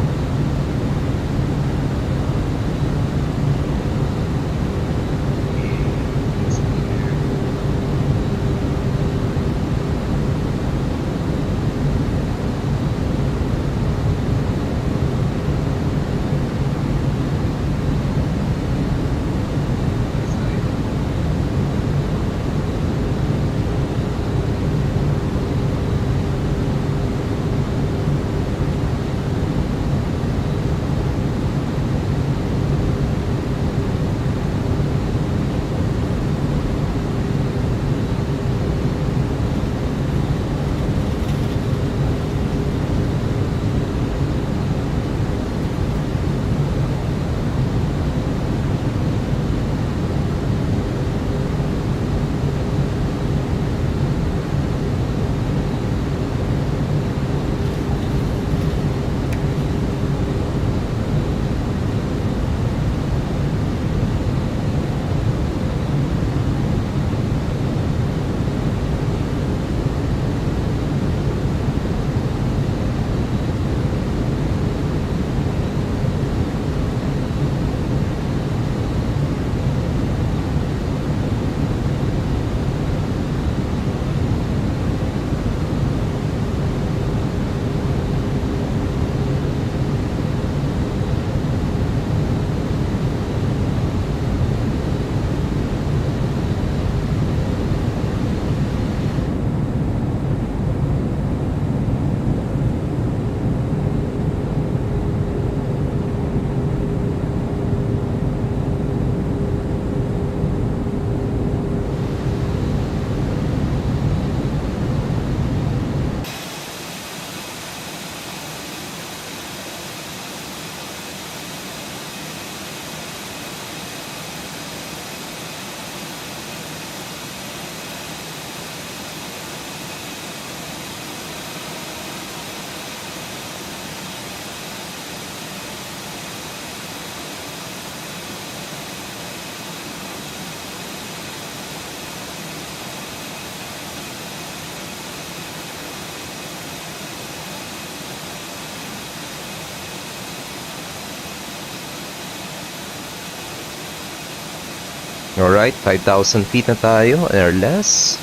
Alright, 5,000 feet na tayo or less.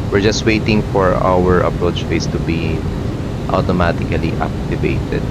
We're just waiting for our approach phase to be automatically activated.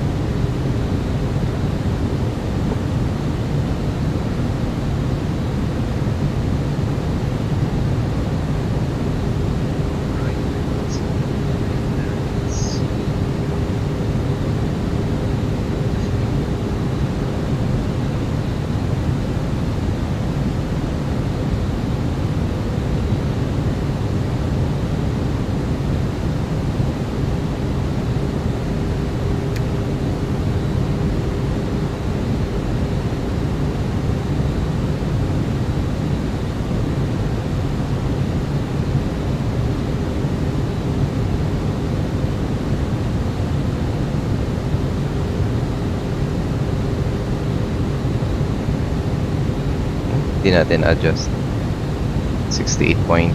Di natin adjust. 68.3.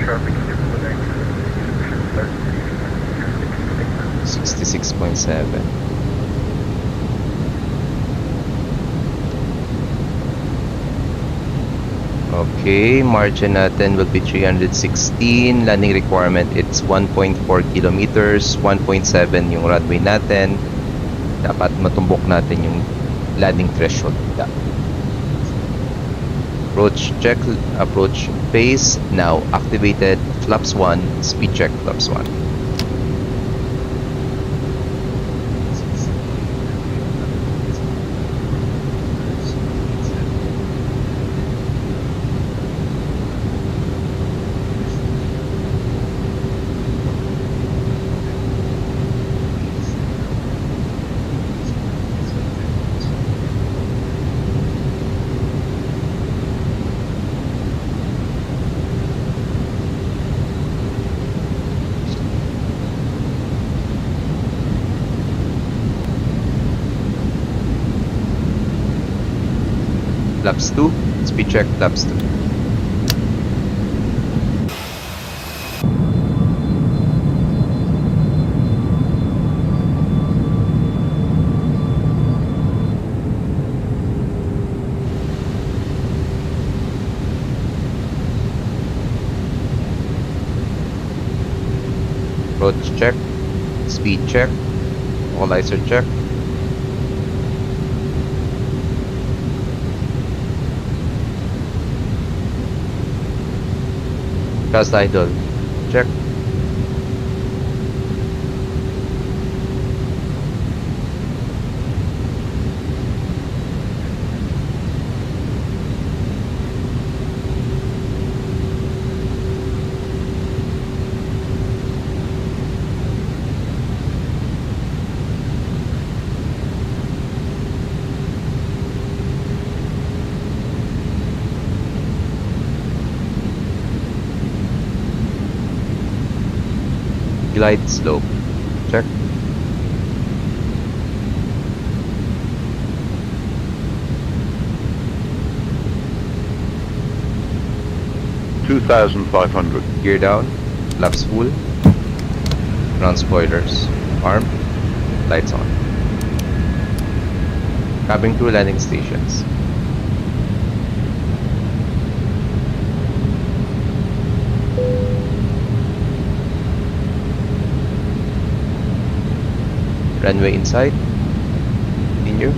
Traffic is moving. 66.7. Okay, margin natin will be 316. Landing requirement, it's 1.4 kilometers. 1.7 yung runway natin. Dapat matumbok natin yung landing threshold. Approach check, approach phase now activated. Flaps 1, speed check flaps 1. Flaps 2, speed check flaps 2. Approach check, speed check, all lights are checked. Cast idle, check. Glide slope, check. $2,500. Gear down, flaps full, ground spoilers armed, lights on. Cabin crew landing stations. Runway inside. Continue.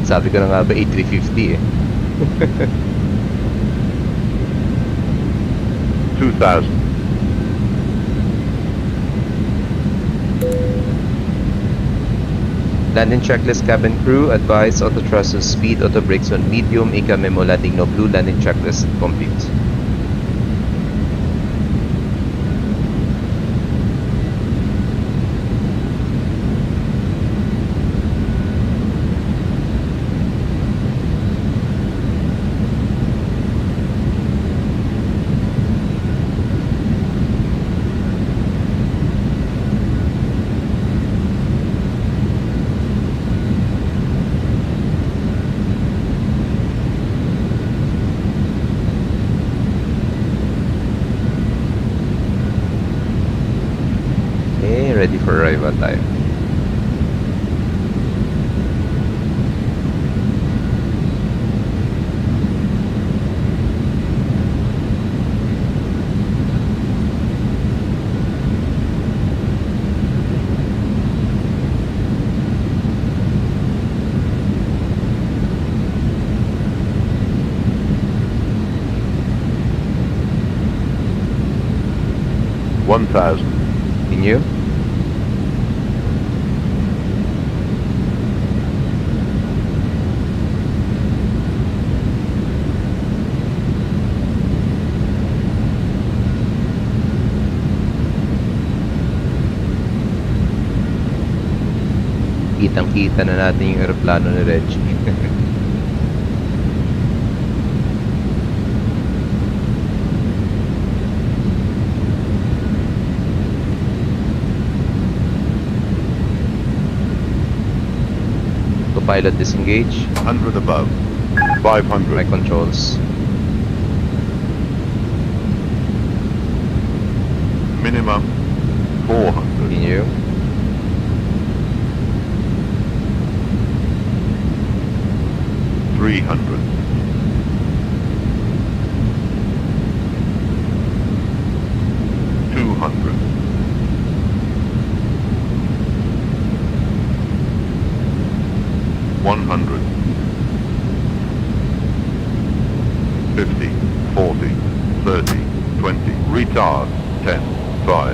Sabi ko na nga ba A350 eh. 2,000. Landing checklist cabin crew. Advise auto thrusters speed, auto brakes on medium. Ika memo landing no blue. Landing checklist complete. Ready for arrival tayo. $1,000. Continue. Kitang-kita na natin yung aeroplano ni Reggie. Autopilot disengage. 100 above. My 500. controls. Minimum 400. Continue. $300. 200. 100. 50, 40, 30, 20. Retard. 10, 5.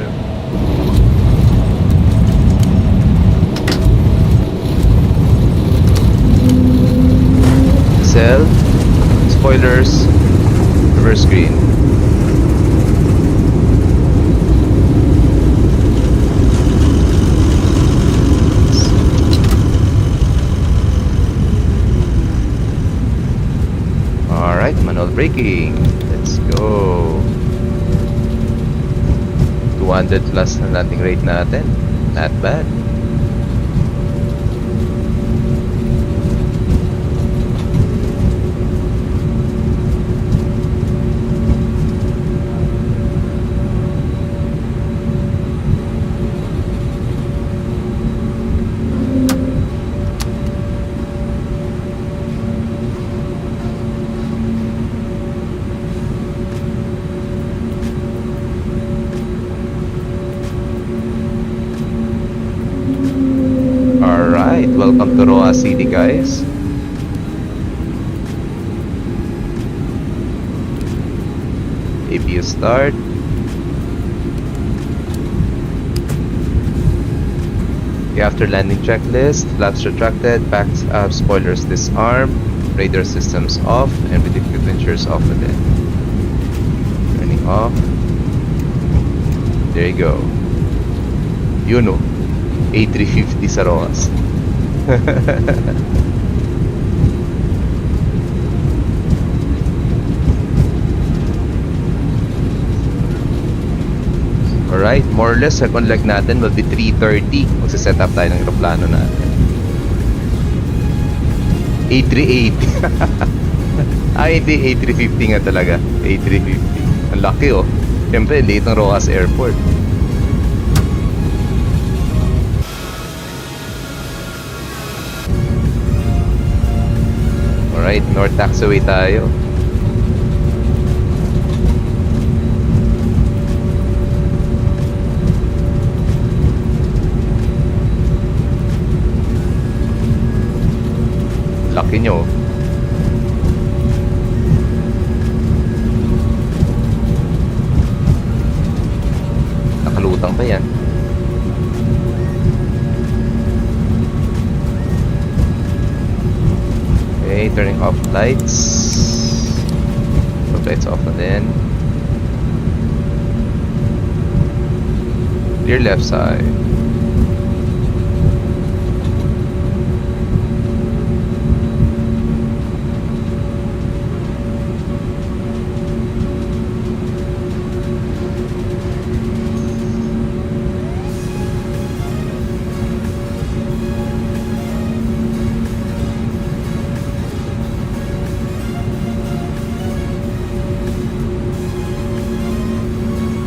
Cell. Spoilers. Reverse screen. Alright, manual braking. Let's go. 200 plus na landing rate natin. Not bad. Alright, welcome to Roxas City, guys. APU start. After landing checklist, flaps retracted, backs up, spoilers disarmed, radar systems off, and with equipmentures off again. Turning off. There you go. You know. A350 sa Roxas. Alright, more or less, second leg natin will be 3:30. Magsiset up tayo ng aeroplano natin. A380. Hindi, A350 nga talaga. A350. Ang laki oh. Siyempre, late ng Roxas Airport. Alright, north taxiway tayo. Laki nyo. Nakalutang pa yan. Okay, turning off lights. Put lights off na din. Clear left side.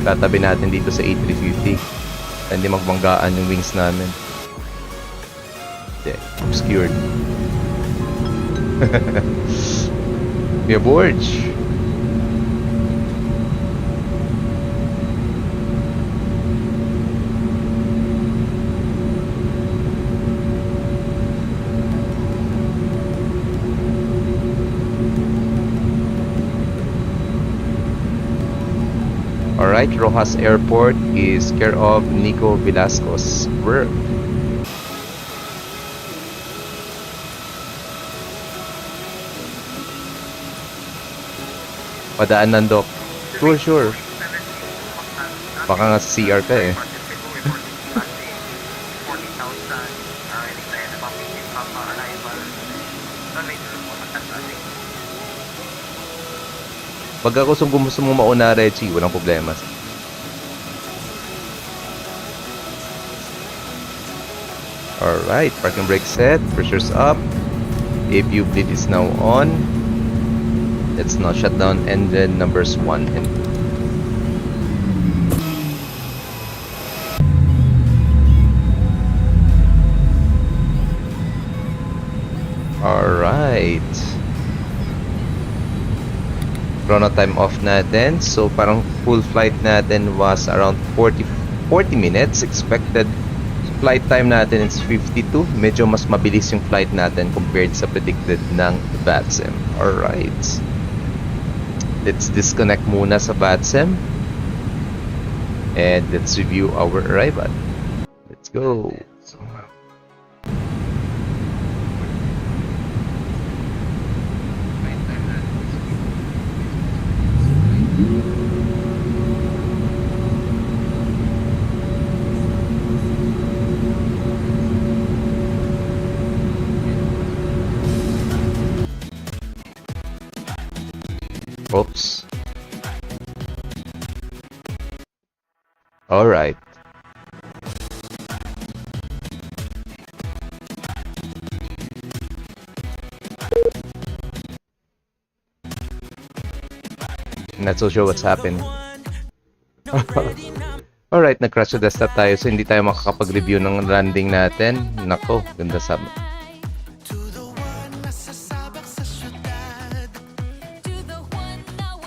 Tatabi natin dito sa A350. Hindi magbanggaan yung wings namin. Hindi, obscured. We aboard. Alright, Roxas Airport is care of Nico Velasco's work. Padaan nandok. Sure. Baka nga sa CR ka eh. Pag ako gusto mong mauna, Reggie, walang problema. Alright, parking brake set, pressure's up. APU bleed is now on. Let's now shut down engine numbers 1 and 2. Alright. Chrono time off natin. So parang full flight natin was around 40 minutes. Expected flight time natin is 52. Medyo mas mabilis yung flight natin compared sa predicted ng VATSIM. Alright. Let's disconnect muna sa VATSIM. And let's review our arrival. Let's go. Oops. All right. Not so sure what's happened. Alright, nag-crash to desktop tayo so hindi tayo makakapag-review ng landing natin. Nako, ganda sa...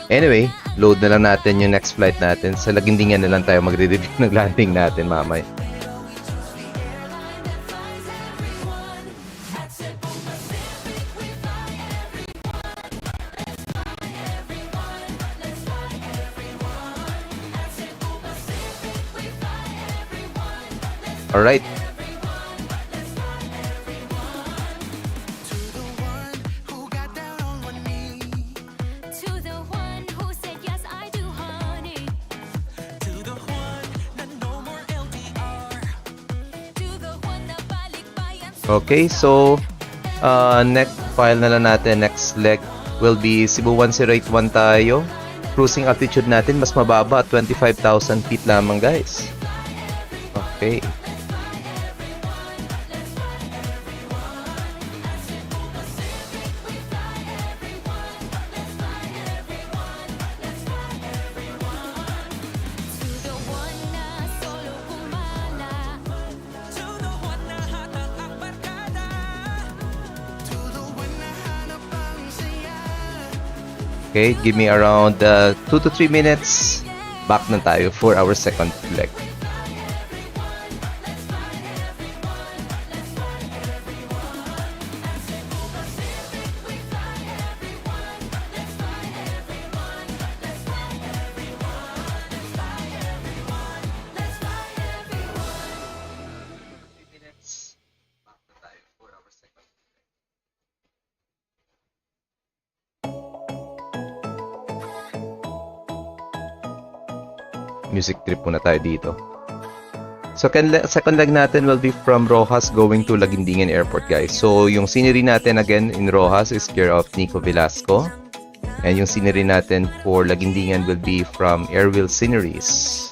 Anyway, load na lang natin yung next flight natin. Sa Laguindingan na lang tayo magre-review ng landing natin mamaya. Alright. Okay, so next file na lang natin, next leg will be Cebu 1081 tayo. Cruising altitude natin mas mababa at 25,000 feet lamang, guys. Okay. Okay, give me around 2 to 3 minutes. Back na tayo for our second leg. Music trip muna tayo dito. So, second leg natin will be from Roxas going to Laguindingan Airport, guys. So, yung scenery natin again in Roxas is care of Nico Velasco. And yung scenery natin for Laguindingan will be from Airwheel Sceneries.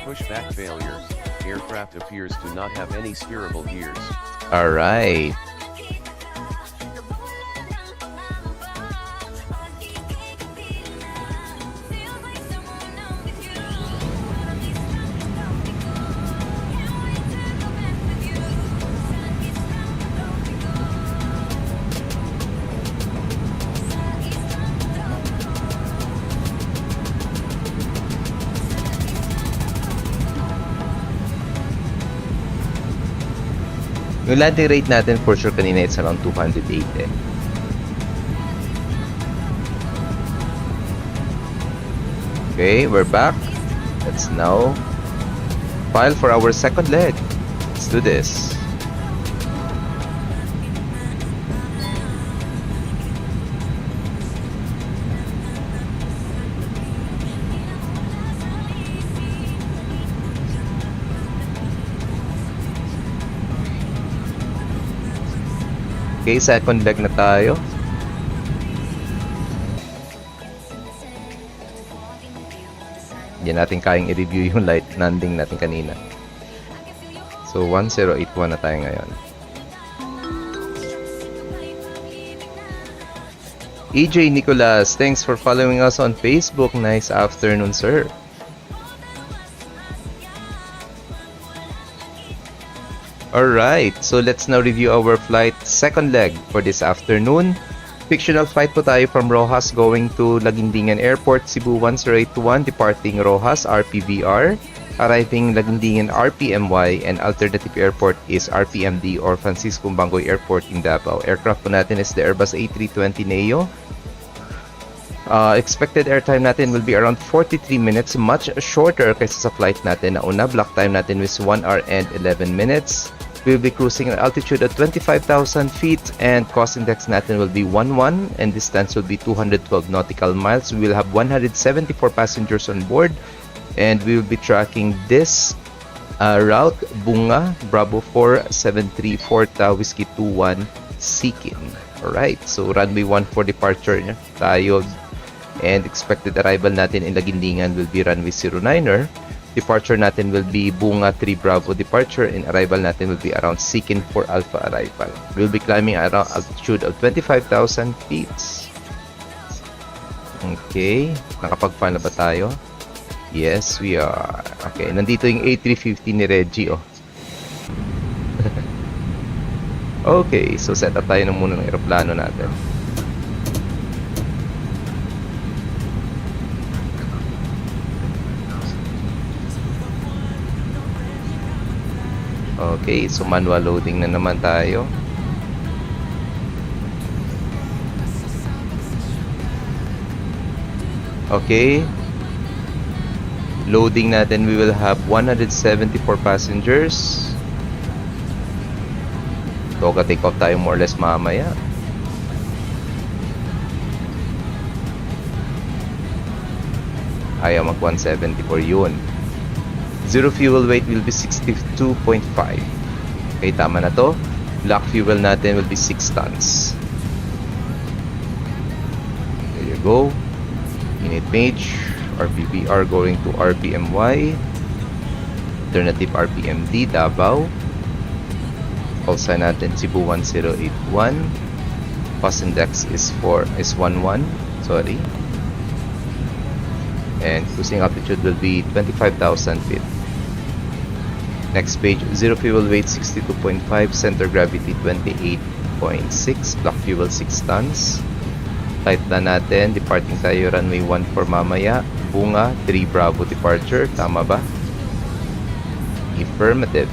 Pushback failure. Aircraft appears to not have any steerable gears. Alright. Yung landing rate natin for sure kanina it's around 280. Okay, we're back. Let's now file for our second leg. Let's do this. Okay, second leg na tayo. Hindi natin kayang i-review yung light landing natin kanina. So 1081 na tayo ngayon. EJ Nicolas, thanks for following us on Facebook. Nice afternoon, sir. Alright, so let's now review our flight second leg for this afternoon. Fictional flight po tayo from Roxas going to Laguindingan Airport, Cebu 1081, departing Roxas, RPVR. Arriving Laguindingan RPMY, and alternative airport is RPMD or Francisco Bangoy Airport in Davao. Aircraft po natin is the Airbus A320neo. Expected airtime natin will be around 43 minutes, much shorter kaysa sa flight natin na una. Block time natin is 1 hour and 11 minutes. We'll be cruising at altitude at 25,000 feet, and cost index natin will be 11, and distance will be 212 nautical miles. We will have 174 passengers on board, and we will be tracking this route, Bunga, Bravo 473 Forta, Whiskey 21, Sikin. Alright, so runway 1 for departure tayo, and expected arrival natin in Laguindingan will be runway 09er. Departure natin will be Bunga 3 Bravo departure, and arrival natin will be around Sikin for Alpha arrival. We'll be climbing around altitude of 25,000 feet. Okay, nakapag-file na ba tayo? Yes, we are. Okay, nandito yung A350 ni Reggie, oh. Okay, so set up tayo na muna ng aeroplano natin. Okay, so manual loading na naman tayo. Okay. Loading natin, we will have 174 passengers. Toga take off tayo more or less mamaya. Ayaw mag 174 yun. Zero fuel weight will be 62.5. Okay, tama na to. Block fuel natin will be 6 tons. There you go. Unit page. RPVR going to RPMY, alternative RPMD Davao. Call sign natin Cebu 1081. Cost index is 11. Sorry. And cruising altitude will be 25,000 feet. Next page, zero fuel weight 62.5, center gravity 28.6, block fuel 6 tons. Flight plan natin, departing tayo runway 1 for mamaya, Bunga 3 Bravo departure, tama ba? Affirmative.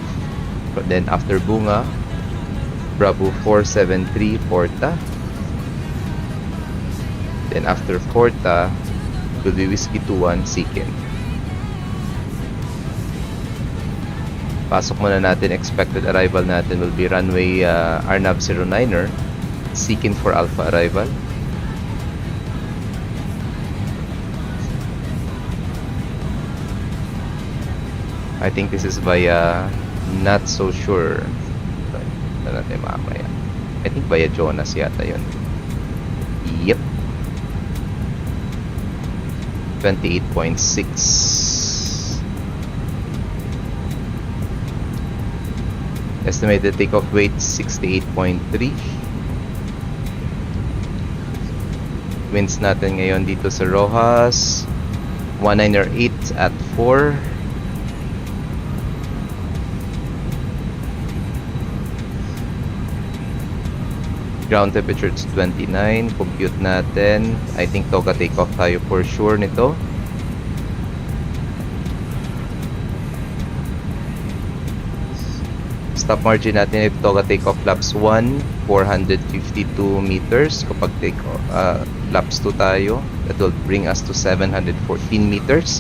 Then after Bunga, Bravo 473 Forta. Then after Forta will be Whiskey 21 Sikin. Pasok muna natin, expected arrival natin will be runway Arnab 09er, Sikin for Alpha arrival. I think this is via, not so sure. Ito natin mamaya. I think via Jonas yata yun. Yep. 28.6. Estimated takeoff weight 68.3. Winds natin ngayon dito sa Roxas 1908 at 4. Ground temperature is 29. Compute natin. I think Toga takeoff tayo for sure nito. Stop margin natin if Toga takeoff flaps 1, 452 meters. Kapag take flaps 2 tayo, that will bring us to 714 meters.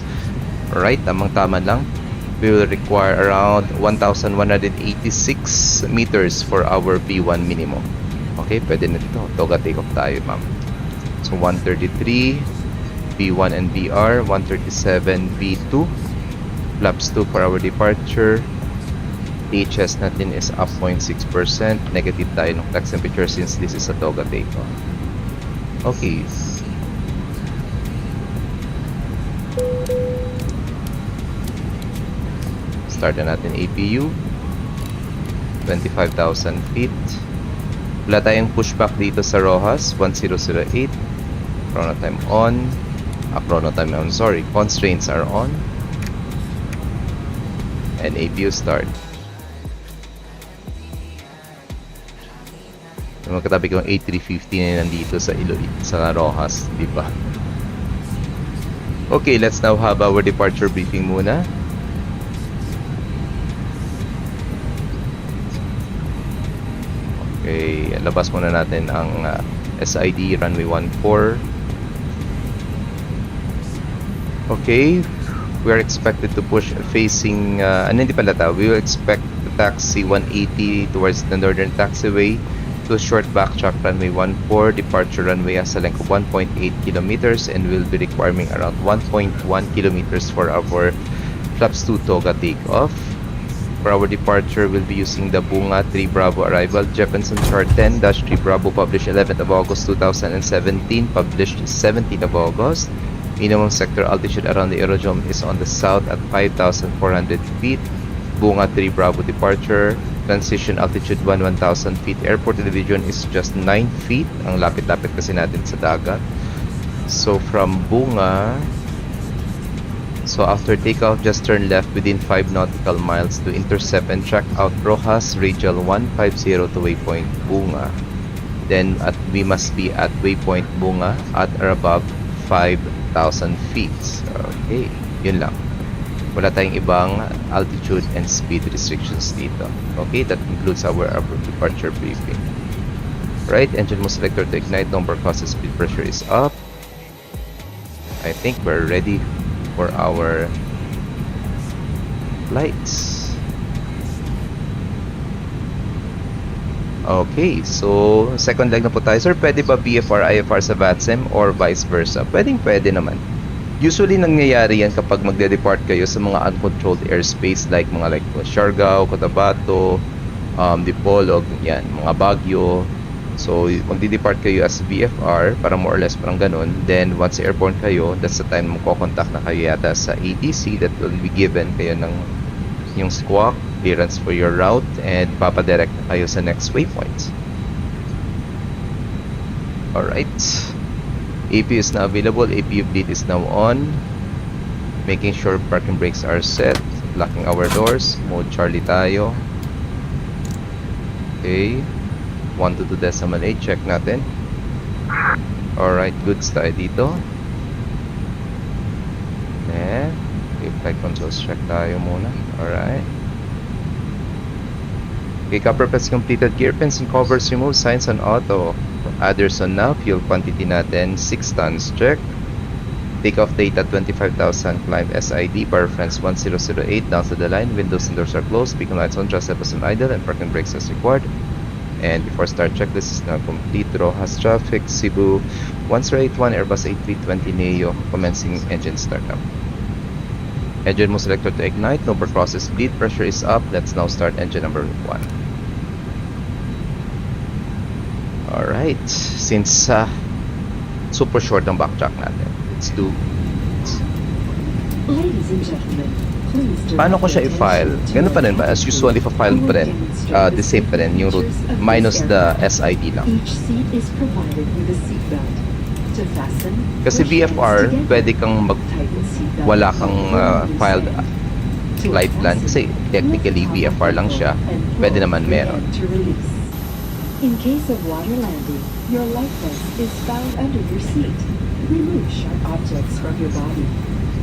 Alright, tamang-tama lang. We will require around 1,186 meters for our V1 minimum. Okay, pwede na ito. Toga takeoff tayo, ma'am. So, 133, B1 and BR, 137, B2. Flaps 2 for our departure. THS natin is up 0.6%. Negative tayo ng flex temperature since this is a TOGA takeoff. Okay. Start na natin APU. 25,000 feet. Wala tayong pushback dito sa Roxas. 1008. Chrono time on. Constraints are on. And APU start. Yung mga katabi kong A350 na nandito sa Roxas, di ba? Okay, let's now have our departure briefing muna. Okay, labas muna natin ang SID runway 14. Okay, we are expected to push facing hindi pala ta. We will expect to taxi 180 towards the northern taxiway to short backtrack runway 14, departure runway has a length of 1.8 kilometers and will be requiring around 1.1 kilometers for our flaps 2 TOGA takeoff. For our departure, we'll be using the Bunga 3 Bravo arrival, Jeppesen chart 10-3 Bravo, published 11th of August 2017, published 17th of August. Minimum sector altitude around the aerodrome is on the south at 5,400 feet. Bunga 3 Bravo departure. Transition altitude 1,000 feet. Airport elevation is just 9 feet. Ang lapit-lapit kasi natin sa dagat. So from Bunga, so after takeoff, just turn left within 5 nautical miles to intercept and track out Roxas Radial 150 to waypoint Bunga. Then we must be at waypoint Bunga at or above 5,000 feet. Okay, yun lang. Wala tayong ibang altitude and speed restrictions dito. Okay, that includes our departure briefing. Right, engine mode selector to ignite, number process, speed pressure is up. I think we're ready for our flights. Okay, so second leg na po tayo. Sir, pwede ba BFR, IFR sa VATSIM or vice versa? Pwede naman. Usually nangyayari yan kapag magde-depart kayo sa mga uncontrolled airspace like Siargao, Cotabato, Dipolog, yan, mga Baguio. So magde-depart kayo as VFR, para more or less parang ganun. Then once airborne kayo, that's the time magko-contact na kayo yata sa ATC that will be given kayo ng yung squawk, clearance for your route, and papadirect na kayo sa next waypoint. Alright. APU is now available. APU bleed is now on. Making sure parking brakes are set. Locking our doors. Mode Charlie tayo. Okay. 122 decimal 8. Check natin. Alright. Goods tayo dito. Okay. Flight controls check tayo muna. Alright. Okay. Copper pets completed. Gear pins and covers removed. Signs on auto. Others on now. Fuel quantity natin 6 tons check. Takeoff data 25,000. Climb SID. Bar friends 1008. Down to the line. Windows and doors are closed. Beacon lights on. Just levels on idle. And parking brakes as required. And before start checklist is now complete. Roxas traffic. Cebu 1081. Airbus A320 Neo. Commencing engine startup. Engine mode selector to ignite. No process bleed. Pressure is up. Let's now start engine number 1. Alright, since super short ang backtrack natin, let's do. Ladies and gentlemen, please Paano ko siya i-file? Ganun pa rin ba? As usual, i-file pa rin. The same pa rin, yung route, minus the SID lang. Each seat is provided with a seatbelt. To fasten, Kasi VFR, pwede kang wala kang filed flight plan. Kasi technically, VFR lang siya. Pwede naman meron. In case of water landing, your life vest is found under your seat. Remove sharp objects from your body.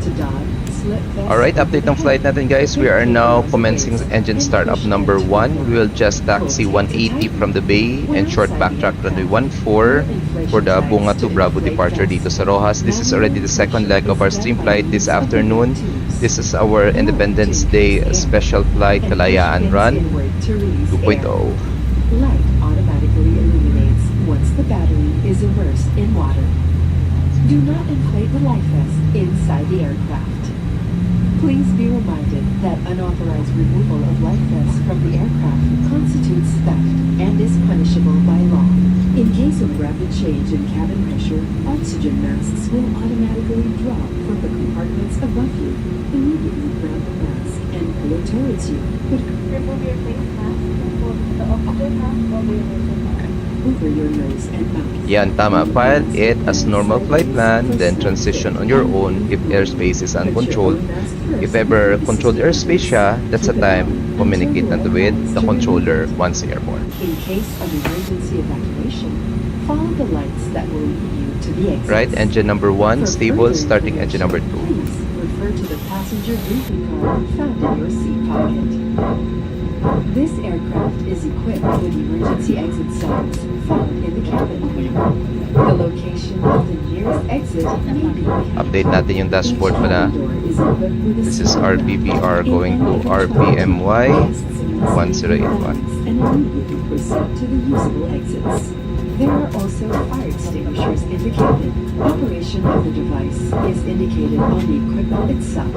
To don, slip vest. Alright, update ng flight natin guys. We are now commencing engine startup number 1. We will just taxi 180 from the bay and short backtrack runway 14 for the Bunga 2 Bravo departure dito sa Roxas. This is already the second leg of our stream flight this afternoon. This is our Independence Day special flight, Kalayaan run 2.0. Light automatically illuminates once the battery is immersed in water. Do not inflate the life vest inside the aircraft. Please be reminded that unauthorized removal of life vests from the aircraft constitutes theft and is punishable by law. In case of rapid change in cabin pressure, oxygen masks will automatically drop from the compartments above you. Immediately grab the mask and pull it towards you. Put Remove your face mask and put the oxygen mask over your nose and mouth. over your nose and mouth. Yan, tama. File it as normal flight plan, then transition on your own if airspace is uncontrolled. If ever controlled airspace siya, that's the time communicate natin with the controller once airborne. In case of emergency evacuation, follow the lights that will lead you to the exit. Right, engine number 1, For stable, further starting engine number 2. Please refer to the passenger briefing card found in your seat pocket. This aircraft is equipped with emergency exit signs found in the cabin. The location of the nearest exit may be behind. Update natin yung dashboard pala. This is RBVR going to RBMY 1081. And immediately proceed to the usable exits. There are also fire extinguishers in the cabin. Operation of the device is indicated on the equipment itself.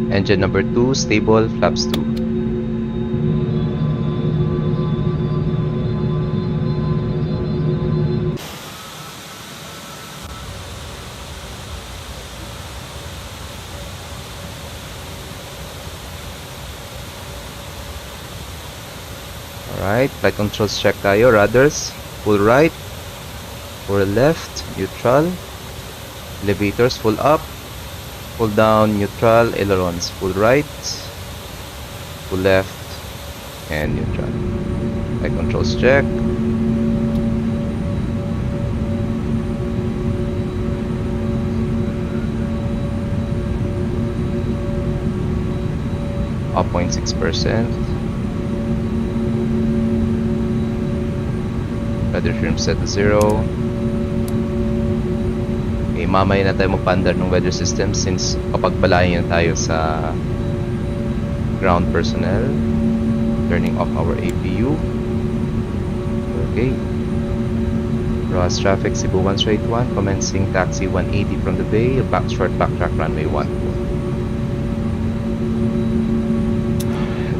Engine number 2, stable, flaps 2. Alright, flight controls check tayo. Rudders, full right, full left, neutral. Elevators, full up, full down, neutral. Ailerons, full right, full left, and neutral. Flight controls check. Up 0.6%. Weather trim set to 0. Okay, mamaya na tayo magpaandar ng weather system since kapag balayan na tayo sa ground personnel. Turning off our APU. Okay. Roxas traffic Cebu 1 straight 1, commencing taxi 180 from the bay, short backtrack runway 14.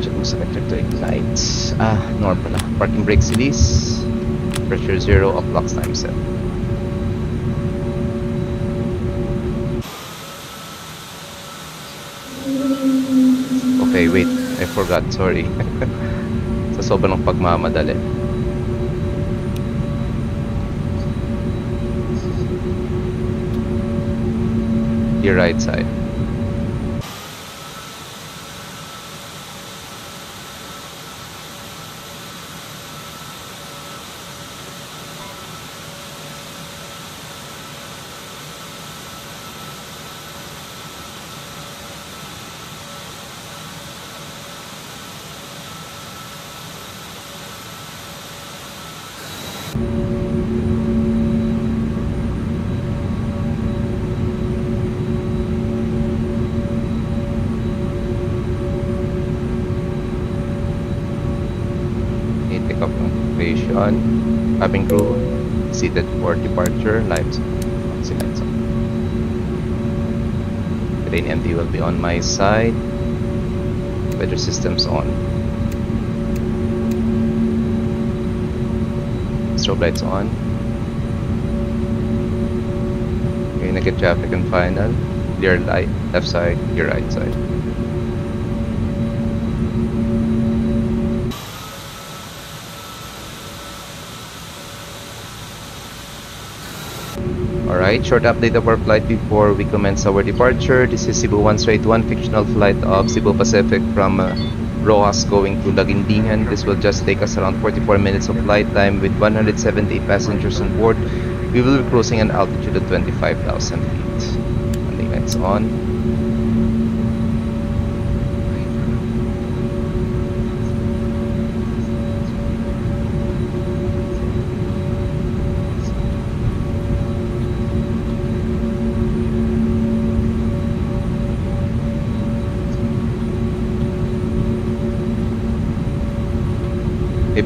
Check mo sa electric to ignite. Norm pala. Parking brake release. Pressure 0, off locks time set. Okay, wait. I forgot. Sorry. Sa sobrang pagmamadali. Your right side. Take off notification. Cabin crew seated for departure. Lights on. See lights on. Terrain MD will be on my side. Weather systems on. Strobe lights on. Okay, nag-get traffic and final. Clear light, left side, clear right side. Alright, short update of our flight before we commence our departure. This is Cebu 1 straight 1 fictional flight of Cebu Pacific from Roxas going to Laguindingan. This will just take us around 44 minutes of flight time with 178 passengers on board. We will be cruising an altitude of 25,000 feet. Landing lights on.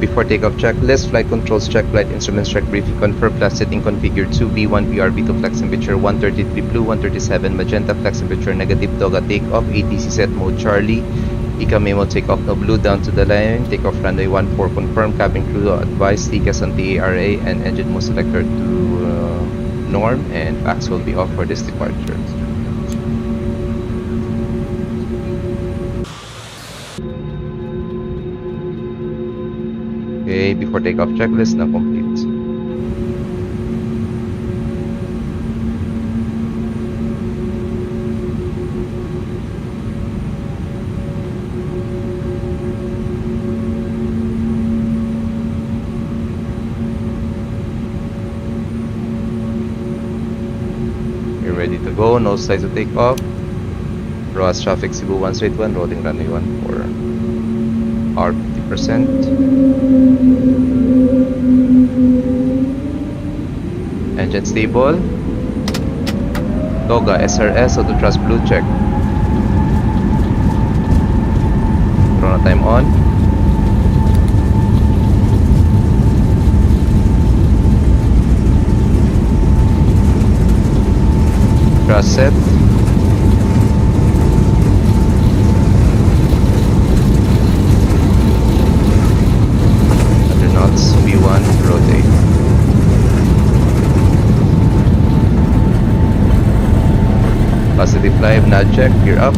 Before takeoff checklist, flight controls check, flight instruments check, briefing confirm, flight setting configured 2B1 PRB2 flex temperature 133 blue 137 magenta flex temperature negative Toga takeoff ATC set mode Charlie Ika memo takeoff no blue down to the line takeoff runway 14 confirm cabin crew advised TCAS on TARA and engine mode selector to norm and packs will be off for this departure. Okay, before takeoff checklist na complete. You're ready to go, no size to take off. Roxas traffic Cebu 1 straight 1, rolling runway 14 for R 50%. Engine stable. Toga SRS auto thrust blue check. Chrono time on. Thrust set. Under knots V1 rotate. Positive 5, nod check, gear up.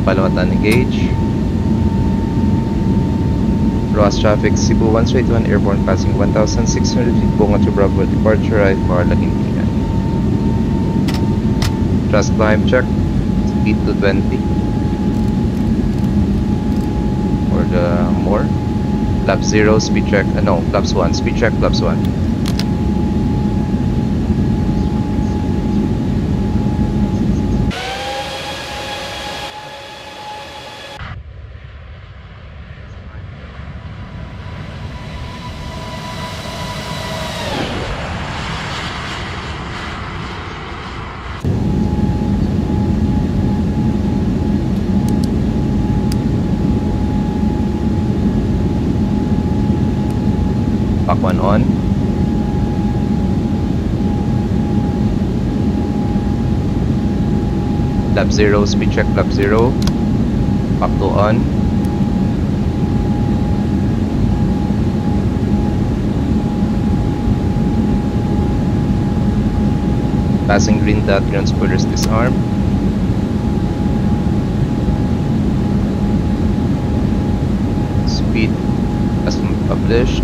Palamatan engage. Roxas traffic Cebu 1 straight 1 airborne passing 1,600 feet Bunga to Bravo departure right for Laguindingan. Thrust climb check, speed to 20 for the more. Flap 0 speed check, no, flaps 1, speed check flaps 1. Pack 1 on. Flap 0, speed check flap 0. Pack 2 on. Passing green dot, ground spoilers disarm. Speed as published.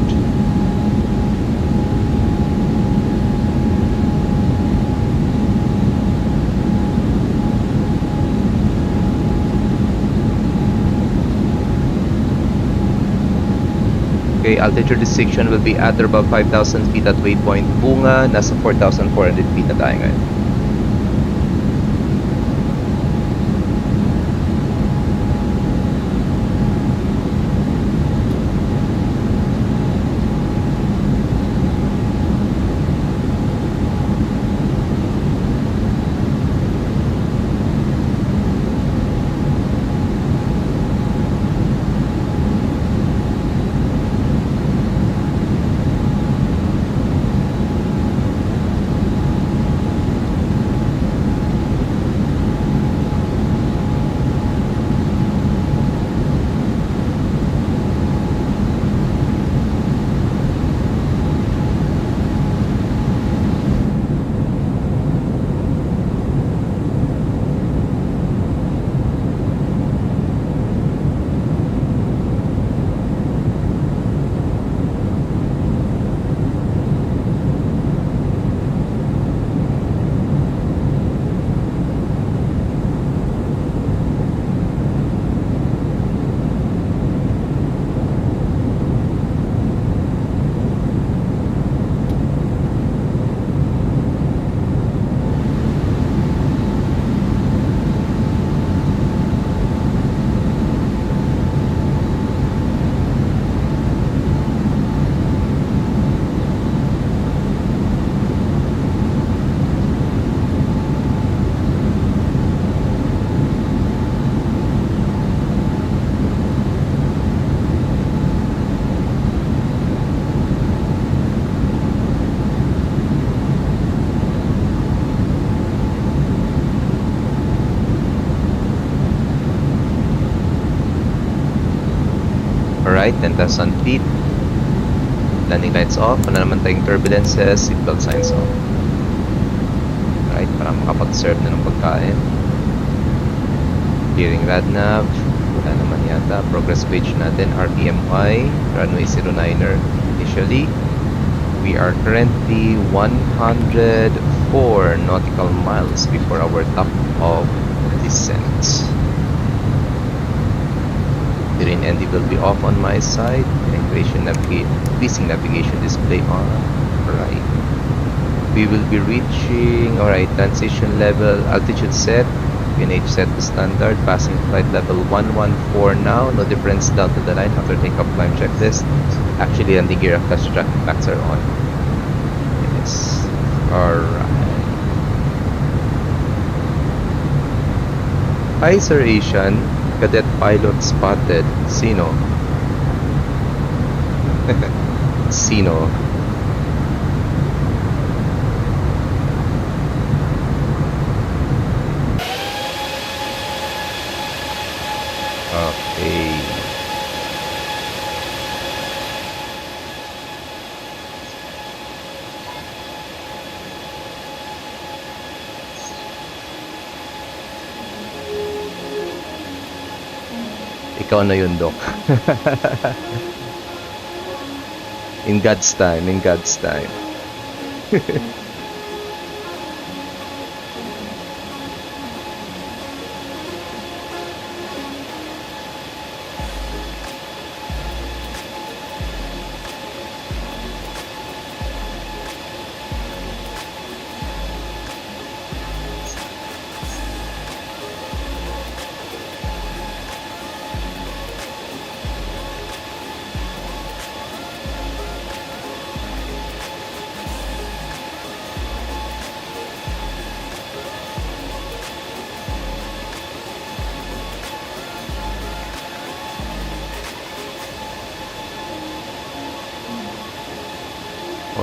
Okay, altitude restriction will be at or above 5,000 feet at waypoint Bunga. Nasa 4,400 feet na tayo ngayon. Alright, 10,000 feet. Landing lights off. Wala naman tayong turbulences. Seatbelt signs off. Alright, para makapag-serve na ng pagkain. Clearing rad nav. Wala naman yata. Progress page natin. RPMY. Runway 09er initially. We are currently 104 nautical miles before our top of descent. Green ND will be off on my side. Increasing navigation display on. Alright. We will be reaching, alright, transition level, altitude set, PNH set to standard, passing flight level 114 now, no difference down to the line after takeoff climb checklist. Actually, landing gear and clutch tracking packs are on. Yes. Alright. Hi, Sir Asian. Cadet pilot spotted. Sino? Sino? Okay. Ikaw na yun, Doc. In God's time, in God's time.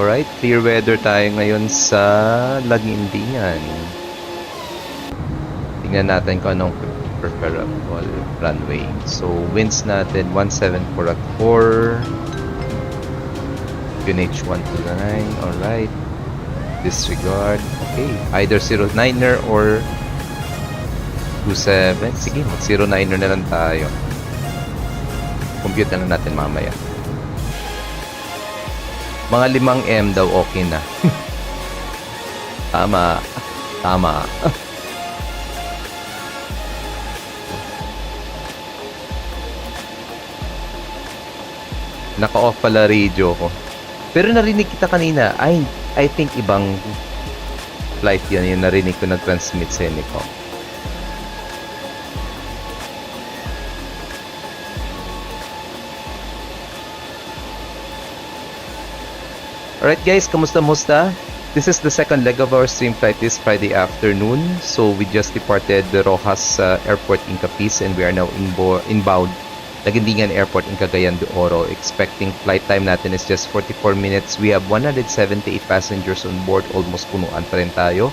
Alright, clear weather tayo ngayon sa Laguindingan. Tingnan natin kung anong preferable runway. So, winds natin 174 at 4. QNH 129, alright. Disregard, okay. Either 09er or 27. Sige, mag 09er na lang tayo. Compute na lang natin mamaya. Mga 5M daw okay na. Tama. Tama. Naka-off pala radio ko. Pero narinig kita kanina. I think ibang flight yun. Yung narinig ko nag-transmit sa Nico. Alright guys, kamusta? This is the second leg of our stream flight this Friday afternoon. So we just departed the Roxas Airport in Capiz and we are now inbound Laguindingan Airport in Cagayan de Oro. Expecting flight time natin is just 44 minutes. We have 178 passengers on board. Almost punuan pa rin tayo.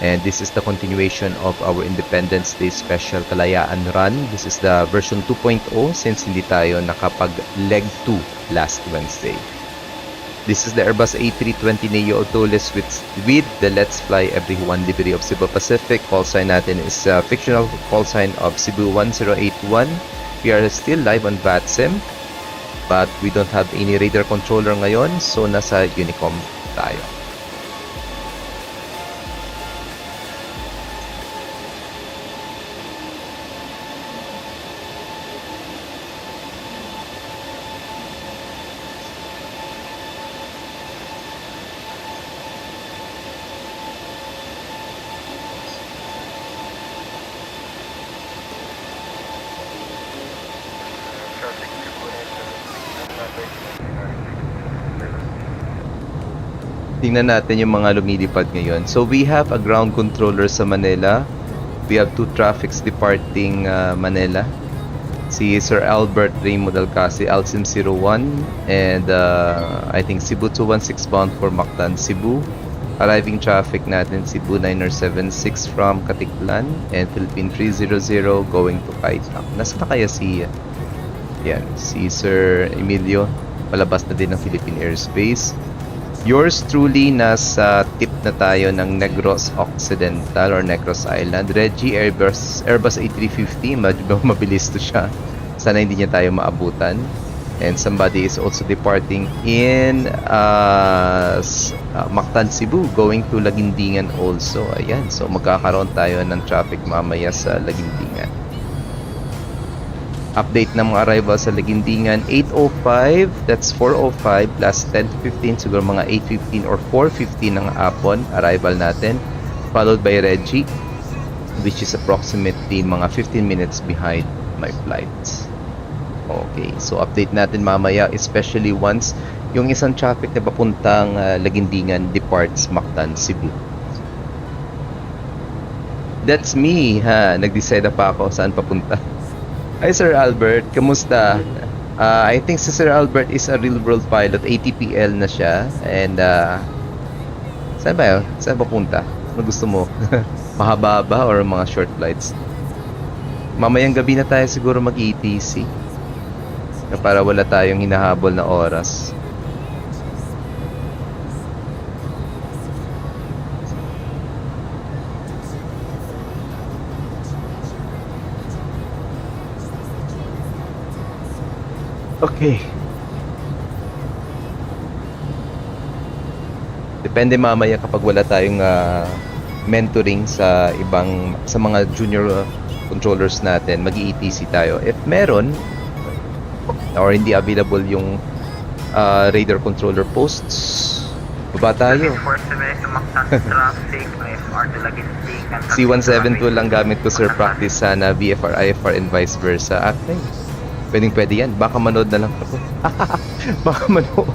And this is the continuation of our Independence Day special Kalayaan run. This is the version 2.0 since hindi tayo nakapag leg 2 last Wednesday. This is the Airbus A320neo Autolus with the Let's Fly Everyone livery of Cebu Pacific. Call sign natin is fictional call sign of Cebu 1081. We are still live on VATSIM, but we don't have any radar controller ngayon, so nasa Unicom tayo. Tingnan natin yung mga lumilipad ngayon. So we have a ground controller sa Manila. We have two traffics departing Manila. Si Sir Albert Raymond Alcasi, Alcim 01, and I think Cebu 216 bound for Mactan, Cebu. Arriving traffic natin, Cebu 976 from Katiklan and Philippine 300 going to Kaitang. Nasa na kaya si Yan, si Sir Emilio, palabas na din ng Philippine Airspace. Yours truly, nasa tip na tayo ng Negros Occidental or Negros Island. Reggie, Airbus A350, medyo mabilis to siya. Sana hindi niya tayo maabutan. And somebody is also departing in Mactan, Cebu, going to Laguindingan also. Ayan, so magkakaroon tayo ng traffic mamaya sa Laguindingan. Update ng mga arrival sa Laguindingan, 8:05, that's 4:05 plus 10 to 15, siguro mga 8:15 or 4:15 ng hapon, arrival natin, followed by Reggie, which is approximately mga 15 minutes behind my flights. Okay, so update natin mamaya, especially once yung isang traffic na papuntang Laguindingan departs Mactan, Cebu. That's me, ha. Nag-decide na pa ako saan papunta. Hi Sir Albert, kamusta? I think si Sir Albert is a real world pilot, ATPL na siya. And saan ba yun? Saan papunta? Ano gusto mo? Mahaba ba or mga short flights? Mamayang gabi na tayo siguro mag-ETC para wala tayong hinahabol na oras. Okay. Depende mamaya kapag wala tayong mentoring sa mga junior controllers natin, mag-ETC tayo. If meron or hindi available yung radar controller posts, baba tayo. C172 lang gamit ko sir, practice sana VFR, IFR and vice versa. Okay. Pwede yan. Baka manood na lang ako. Baka manood.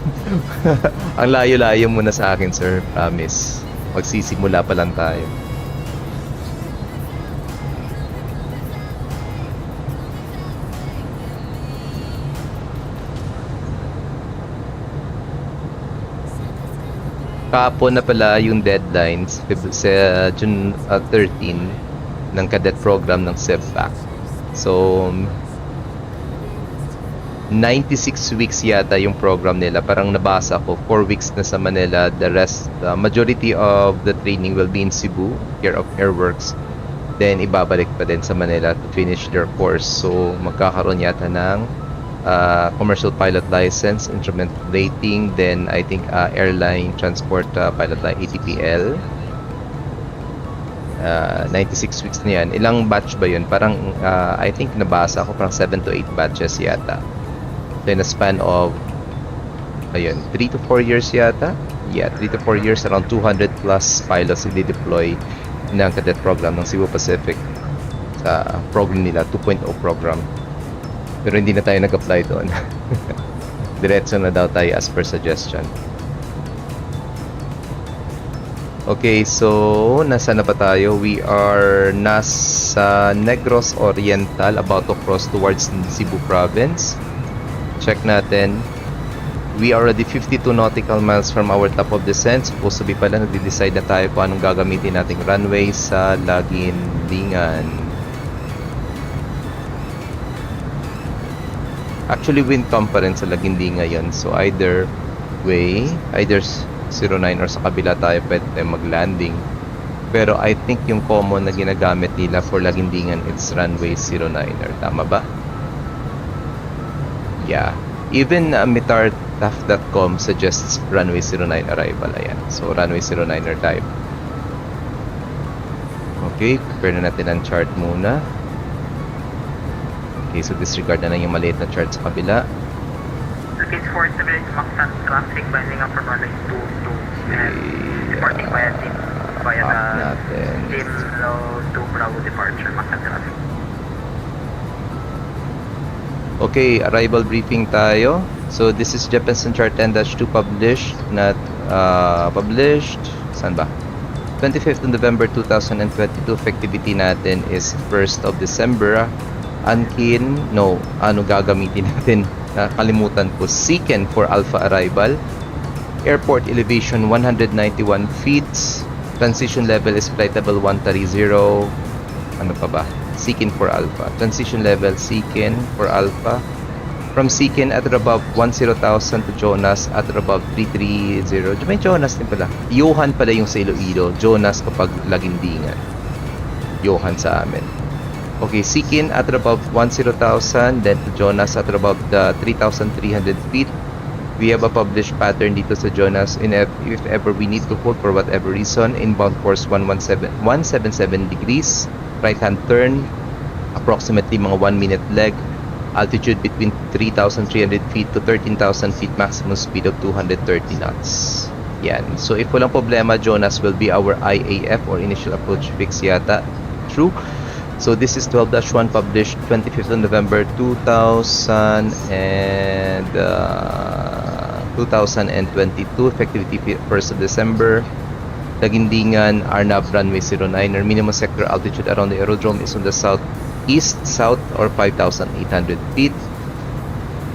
Ang layo-layo muna sa akin, sir. Promise. Magsisimula pa lang tayo. Kahapon na pala yung deadlines sa June 13 ng cadet program ng SEVPAC. So 96 weeks yata yung program nila. Parang nabasa ko, 4 weeks na sa Manila. The rest, majority of the training will be in Cebu, Care of Airworks. Then, ibabalik pa din sa Manila to finish their course. So, magkakaroon yata ng commercial pilot license, instrument rating, then I think airline transport pilot license, ATPL. 96 weeks na yan. Ilang batch ba yun? Parang, I think nabasa ko, parang 7 to 8 batches yata. In a span of 3 to 4 years yata. Yeah, 3 to 4 years, around 200 plus pilots i-deploy ng cadet program ng Cebu Pacific sa program nila, 2.0 program. Pero hindi na tayo nag-apply doon. Diretso na daw tayo as per suggestion. Okay, so nasa na ba tayo? We are nasa Negros Oriental, about to cross towards Cebu Province. Check natin. We are already 52 nautical miles from our top of descent. Supposed to be pala, nagde-decide na tayo kung anong gagamitin nating runway sa Laguindingan. Actually, wind calm pa rin sa Laguindingan yun. So, either way, either 09 or sa kabila tayo pwede tayo mag-landing. Pero I think yung common na ginagamit nila for Laguindingan, it's runway 09er. Tama ba? Yeah. Even mitartaf.com suggests runway 09 arrival. Ayan. So, runway 09er type. Okay. Prepare na natin ang chart muna. Okay. So, disregard na lang yung maliit na chart sa kabila. Looking forward to the Mactan traffic binding up from runway 22 and departing via team via the team low to Bravo departure Mactan traffic. Okay, arrival briefing tayo. So this is Jeppesen chart 10-2 published, not published. Saan ba? 25th of November 2022. Effectivity natin is 1st of December. Ankin, no, ano gagamitin natin? Nakalimutan ko. Seeken for Alpha arrival. Airport elevation 191 feet. Transition level is flight level 130. Ano pa ba? Seeken for Alpha. Transition level Seeken for Alpha. From Sikin at above 10,000 to Jonas at above 330. May Jonas din pala. Johan pala yung sa Iloilo. Jonas kapag Laguindingan. Johan sa amin. Okay, Sikin at above 10,000, then to Jonas at above the 3,300 feet. We have a published pattern dito sa Jonas. If ever we need to hold for whatever reason, inbound course 177 degrees, right hand turn, approximately mga 1 minute leg, altitude between 3,300 feet to 13,000 feet, maximum speed of 230 knots. Yan. So if walang problema, Jonas will be our IAF or initial approach fix yata. True. So this is 12-1 published 25th of November 2022, effectivity 1st of December. Laguindingan, Arnab, runway 09. Our minimum sector altitude around the aerodrome is on the south or 5,800 feet.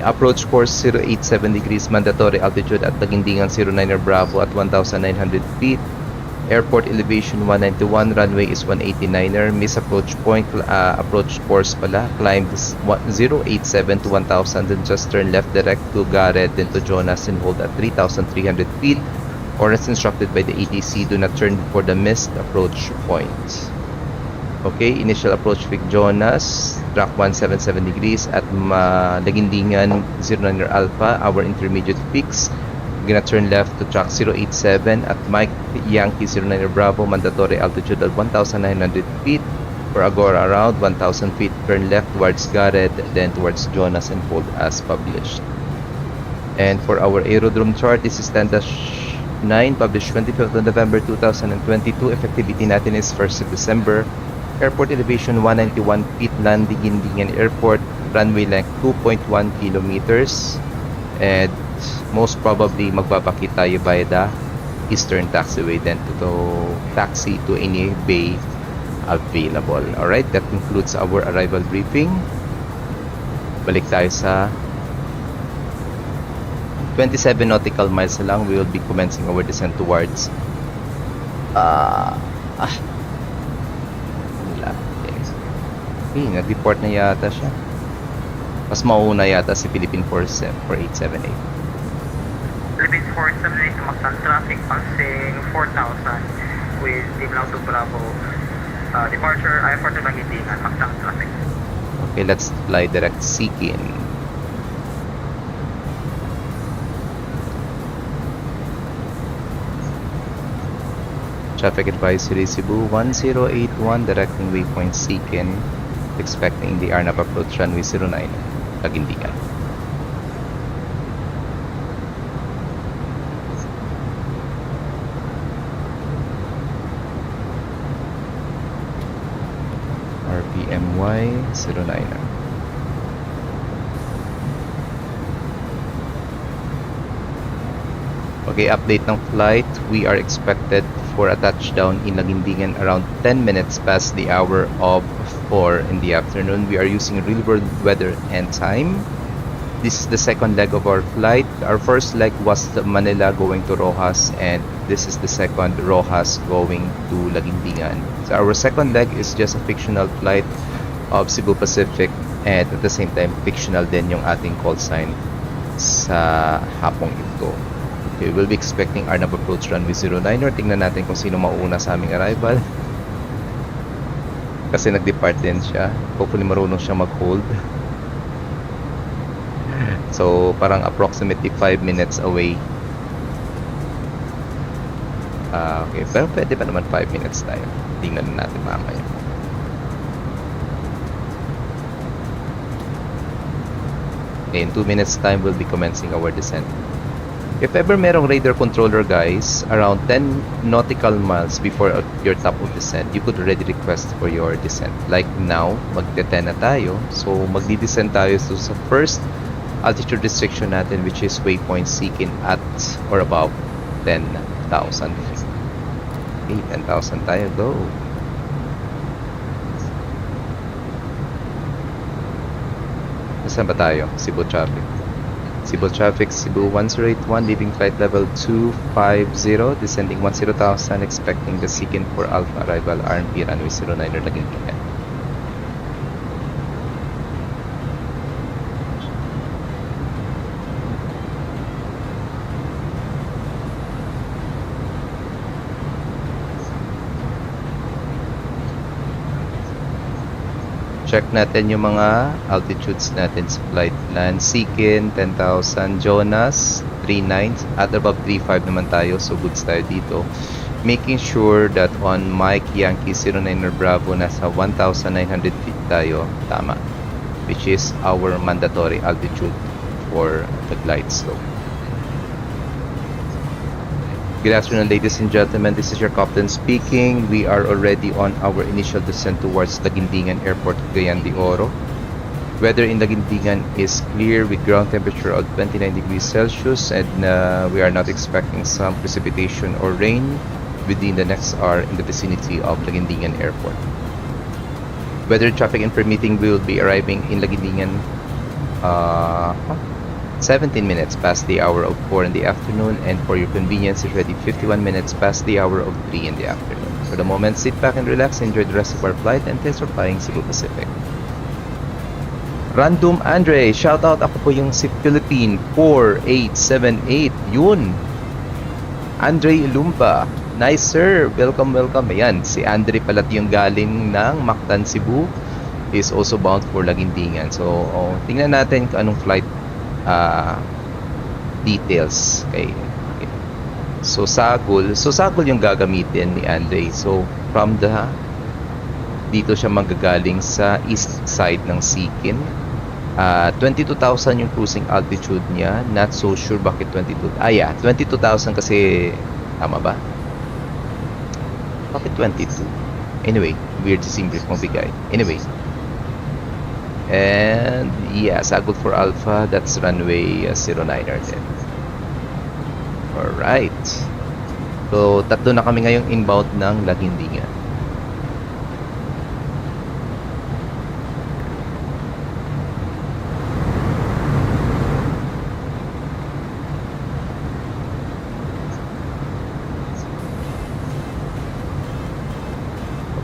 Approach course 087 degrees, mandatory altitude at Laguindingan 09 or Bravo at 1,900 feet. Airport elevation 191, runway is 189er. Miss approach point, approach course pala. Climb 087 to 1,000, then just turn left direct to Gareth, then to Jonas and hold at 3,300 feet. Or as instructed by the ATC, do not turn for the missed approach point. Okay, initial approach with Jonas, track 177 degrees at Laguindingan 09er Alpha, our intermediate fix. We're gonna turn left to track 087 at Mike Yankee 09er Bravo, mandatory altitude at 1,900 feet. For Agora around 1,000 feet, turn left towards Gareth, then towards Jonas and hold as published. And for our aerodrome chart, this is 10-9, published 25th of November 2022. Effectivity natin is 1st of December. Airport elevation 191 feet, Laguindingan Airport, runway length 2.1 kilometers. And most probably magbabakit tayo by the Eastern Taxiway, then to taxi to any bay available. Alright, that concludes our arrival briefing. Balik tayo sa 27 nautical miles na lang. We will be commencing our descent towards nag-report na yata siya. Mas mauna yata si Philippine Force 4878. Philippines 478 tumaksan traffic passing 4,000 with Team Lao to Bravo. Departure airport to Laguindingan, maksang traffic. Okay, let's fly direct Sikin. Traffic advisory Cebu 1081, directing waypoint Sikin, expecting the Arnab approach runway 09, Laguindingan. RPMY 09. Okay, update ng flight. We are expected for a touchdown in Laguindingan around 10 minutes past the hour of 4 in the afternoon. We are using real world weather and time. This is the second leg of our flight. Our first leg was the Manila going to Roxas, and this is the second Roxas going to Laguindingan. So our second leg is just a fictional flight of Cebu Pacific, and at the same time fictional din yung ating call sign sa hapong ito. Okay, we'll be expecting Arnab approach runway 09 or tingnan natin kung sino mauna sa aming arrival. Kasi nag-depart din siya. Hopefully marunong siya mag-hold. So parang approximately 5 minutes away. Okay, pero pwede pa naman 5 minutes tayo. Tingnan natin mamaya. Okay, in 2 minutes time we'll be commencing our descent. If ever merong radar controller guys, around 10 nautical miles before your top of descent, you could already request for your descent. Like now, magte-10 na tayo. So magdi-descent tayo sa first altitude restriction natin, which is waypoint Sikin at or above 10,000. Okay, 10,000 tayo, go. Saan ba tayo? Cebu traffic. Cebu traffic, Cebu 1081, leaving flight level 250, descending 10,000, expecting the Sikin for Alpha arrival, RNP runway 09 or Laguindingan. check natin yung mga altitudes natin sa flight plan. Sikin, 10,000. Jonas, 39. At above 35 naman tayo. So, goods tayo dito. Making sure that on Mike Yankee 09 Bravo, nasa 1,900 feet tayo. Tama. Which is our mandatory altitude for the glide slope. Good afternoon, ladies and gentlemen. This is your captain speaking. We are already on our initial descent towards Laguindingan Airport, Cagayan de Oro. Weather in Laguindingan is clear with ground temperature of 29 degrees Celsius, and we are not expecting some precipitation or rain within the next hour in the vicinity of Laguindingan Airport. Weather, traffic, and permitting, we will be arriving in Laguindingan 17 minutes past the hour of 4 in the afternoon, and for your convenience, it's already 51 minutes past the hour of 3 in the afternoon. For the moment, sit back and relax, enjoy the rest of our flight, and thanks for flying Cebu Pacific. Random Andre, shout out, ako po yung si Philippine 4878. Yun. Andre Lumba. Nice sir. Welcome, welcome. Ayan, si Andre pala yung galing ng Mactan, Cebu. Is also bound for Laguindingan. So, tingnan natin kung anong flight details. Okay. So Sagol yung gagamitin ni Andre. So from dito siya magagaling sa east side ng Sikin. 22,000 yung cruising altitude niya. Not so sure bakit 22. 22,000 kasi tama ba? Bakit 22? Anyway, weird si Simbrief magbigay. Anyway, and yeah, Sagol for Alpha, that's runway 09er din. Alright. So, tatlo na kami ngayong inbound ng Laguindingan.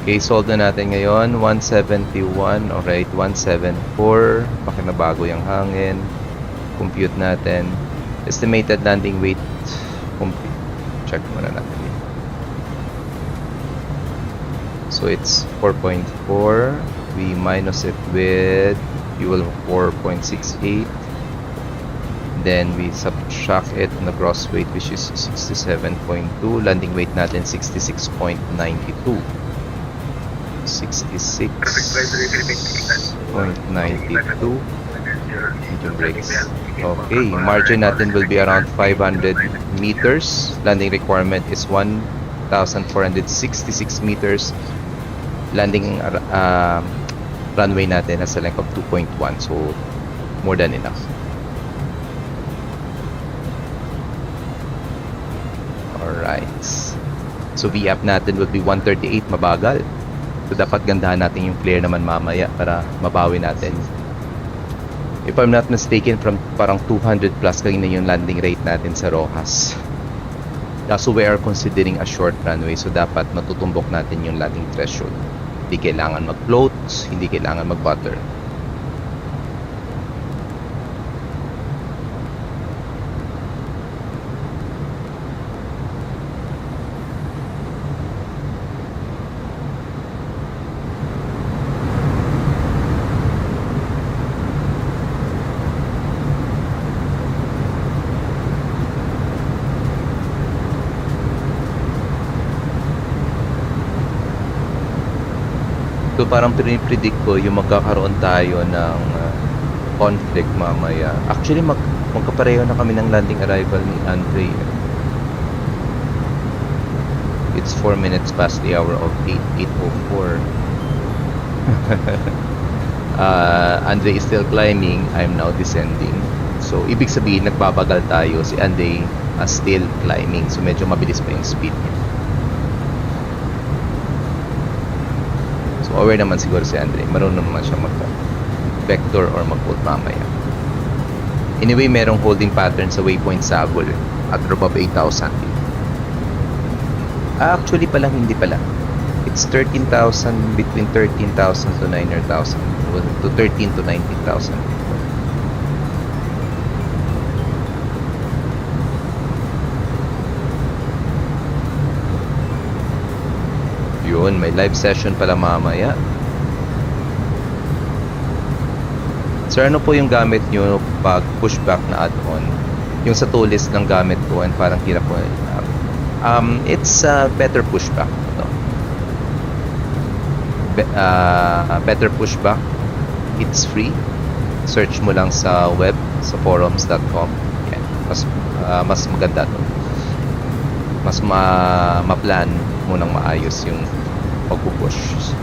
Okay, solve na natin ngayon. 171. Alright, 174. Bakit nabago yung hangin? Compute natin. Estimated landing weight. Compute. Check muna natin. So, it's 4.4. We minus it with fuel 4.68. Then, we subtract it on the gross weight, which is 67.2. Landing weight natin, 66.92. 66.92. Medium brakes. Okay, margin natin will be around 500 meters. Landing requirement is 1,466 meters. Landing runway natin has a length of 2.1, so more than enough. Alright. So VAP natin will be 138, mabagal. So dapat gandahan natin yung flare naman mamaya para mabawi natin. If I'm not mistaken, from parang 200 plus kanina yung landing rate natin sa Roxas. So we are considering a short runway, so dapat matutumbok natin yung landing threshold. Hindi kailangan mag-float, hindi kailangan mag-butter. So parang pinipredict ko yung magkakaroon tayo ng conflict mamaya. Actually magkapareho na kami ng landing arrival ni Andre. It's 4 minutes past the hour of 8:04. Andre is still climbing, I'm now descending. So ibig sabihin nagbabagal tayo, si Andre still climbing. So medyo mabilis pa yung speed niya. So aware naman siguro si Andre, marunong naman siya mag-vector or mag-hold mamaya. Anyway, merong holding pattern sa waypoint Sagol at above 8,000. Actually pala, hindi pala. It's 13,000, between 13,000 to 9,000, to 13 to 19,000. Yun, may live session pala mamaya. Sir, ano po yung gamit nyo pag pushback na add-on? Yung sa tools ng gamit ko and parang hirap po. It's better pushback. Ito. Better pushback. It's free. Search mo lang sa web, sa forums.com. Yan. Mas maganda to. Mas ma-plan mo nang maayos yung pagpupush.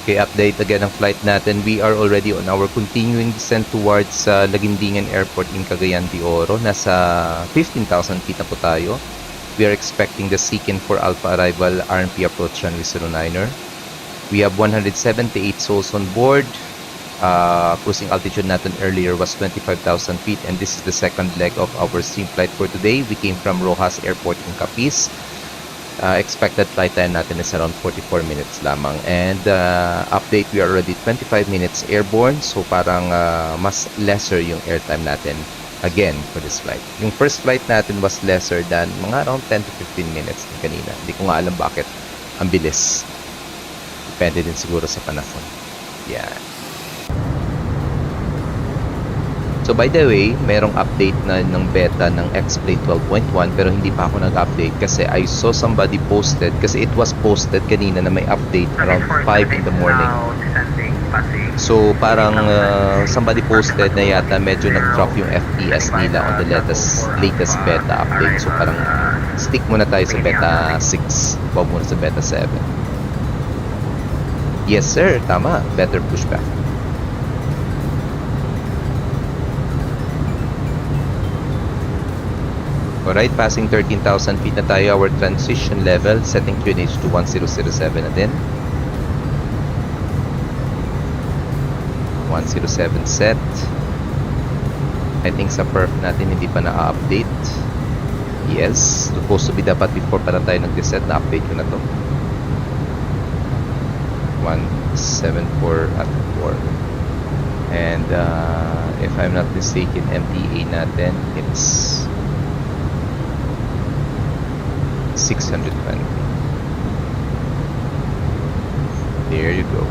Okay, update again ang flight natin. We are already on our continuing descent towards Laguindingan Airport in Cagayan de Oro. Nasa 15,000 feet na po tayo. We are expecting the Seeking for Alpha arrival RMP approach runway 09er. We have 178 souls on board. Cruising altitude natin earlier was 25,000 feet, and this is the second leg of our stream flight for today. We came from Roxas Airport in Capiz. Expected flight time natin is around 44 minutes lamang, and update, we are already 25 minutes airborne, so parang mas lesser yung airtime natin again for this flight. Yung first flight natin was lesser than mga around 10 to 15 minutes din kanina. Hindi ko nga alam bakit ang bilis. Depende din siguro sa panahon. Yan. So by the way, merong update na ng beta ng X-Plane 12.1, pero hindi pa ako nag-update kasi I saw somebody posted, kasi it was posted kanina na may update around 5 in the morning. So parang somebody posted na yata medyo nag-drop yung FPS nila on the latest beta update. So parang stick muna tayo sa beta 6, wag muna sa beta 7. Yes sir, tama, better pushback. Alright, passing 13,000 feet na tayo. Our transition level, setting QNH to 1007 na din. 107 set. I think sa perf natin hindi pa na-update. Yes, supposed to be dapat before para tayo nag-reset. Na-update ko na to. 174 at 4. And if I'm not mistaken, MPA natin, it's 620. There you go.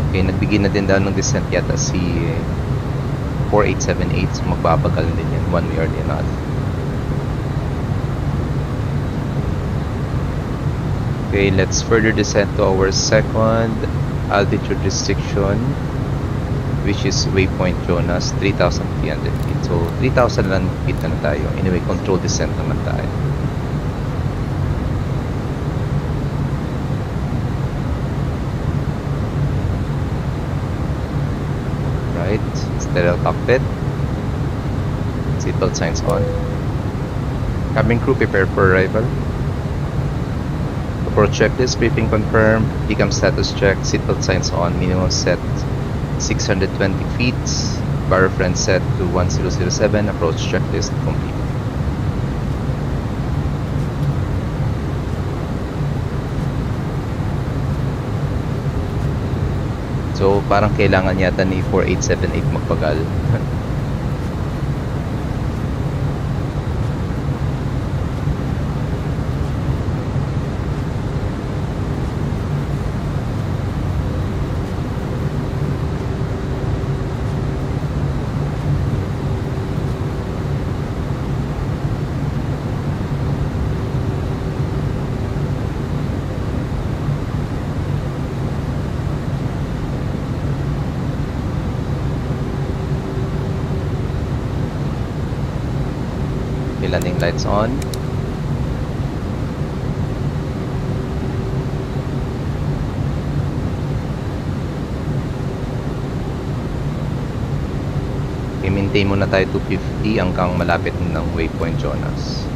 Okay, nagbigay na din daw ng descent yata si 4878, so magbabagal din yan one way or the other. Okay, let's further descend to our second altitude restriction, which is waypoint Jonas, 3,300 feet. So 3,000 lang feet na tayo. Anyway, control descent naman tayo. Right, stereo cockpit. Seatbelt signs on. Cabin crew prepare for arrival. Approach checklist, briefing confirmed. Decam status check, seatbelt signs on, minimum set 620 feet, bar reference set to 1007, approach checklist complete. So parang kailangan yata ni 4878 magpagal. Landing lights on. I-maintain muna tayo 250 hanggang malapit ng waypoint Jonas.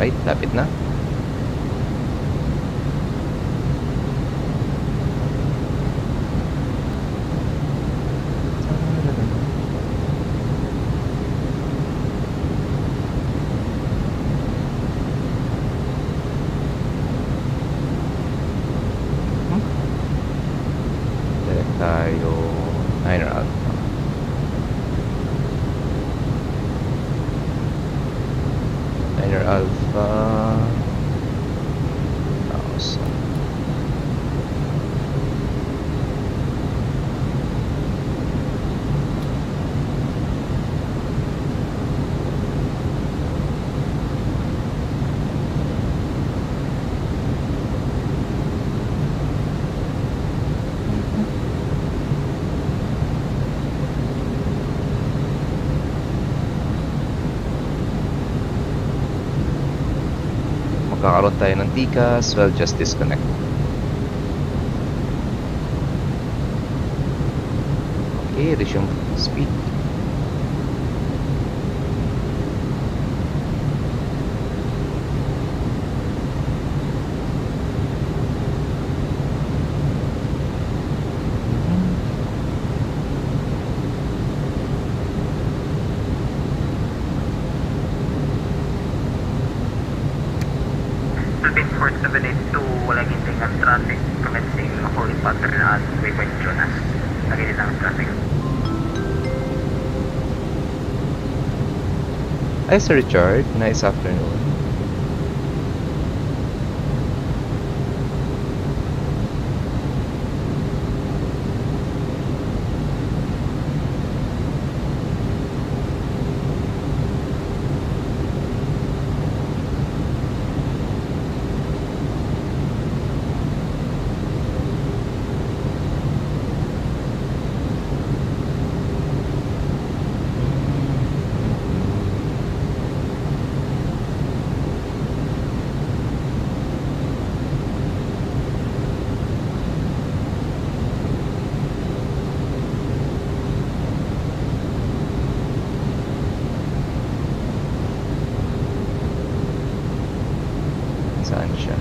Alright, lapit na. Direct tayo. Niner Alpha. Niner Alpha. Thousand. Magkakaroon tayo ng tikas, well, just disconnect. Okay, resume speed. Philippine 4782, Laguindingan traffic, commencing holding pattern at waypoint Jonas. Laguindingan traffic. Hi, Sir Richard. Nice afternoon. Saan siya?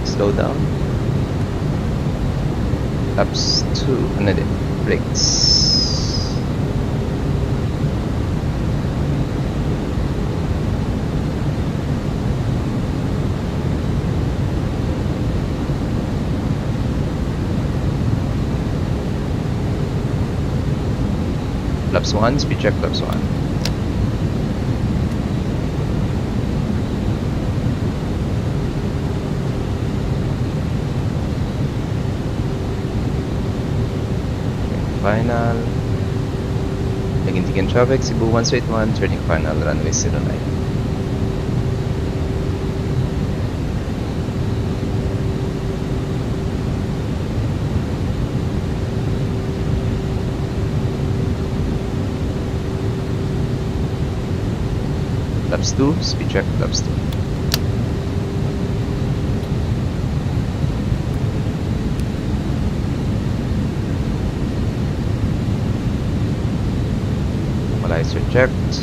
Slow down. Laps 2. Ano din? Brakes. Laps 1, speed check laps 1. Final. Laguindingan traffic, Cebu 1 straight 1, turning final, runway 09. Laps 2, speed check laps 2. Equalizer checked.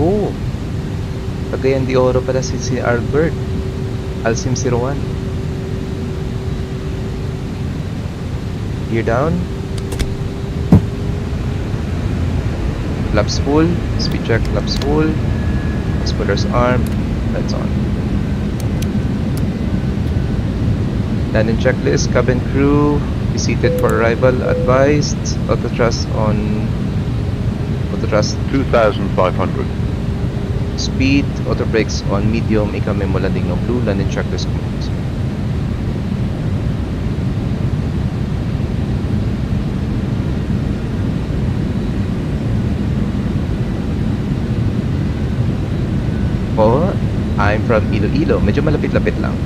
Oh, Cagayan de Oro pala si Albert. Alsim 01. Gear down. Laps full. Speed check laps full. Spoilers arm. Lights on. Landing checklist. Cabin crew. Be seated for arrival. Advised. Auto thrust on. Auto thrust 2,500. speed. Auto brakes on medium. Ikaw may landing ng blue. Landing checklist command. Po, I'm from Iloilo. Medyo malapit-lapit lang.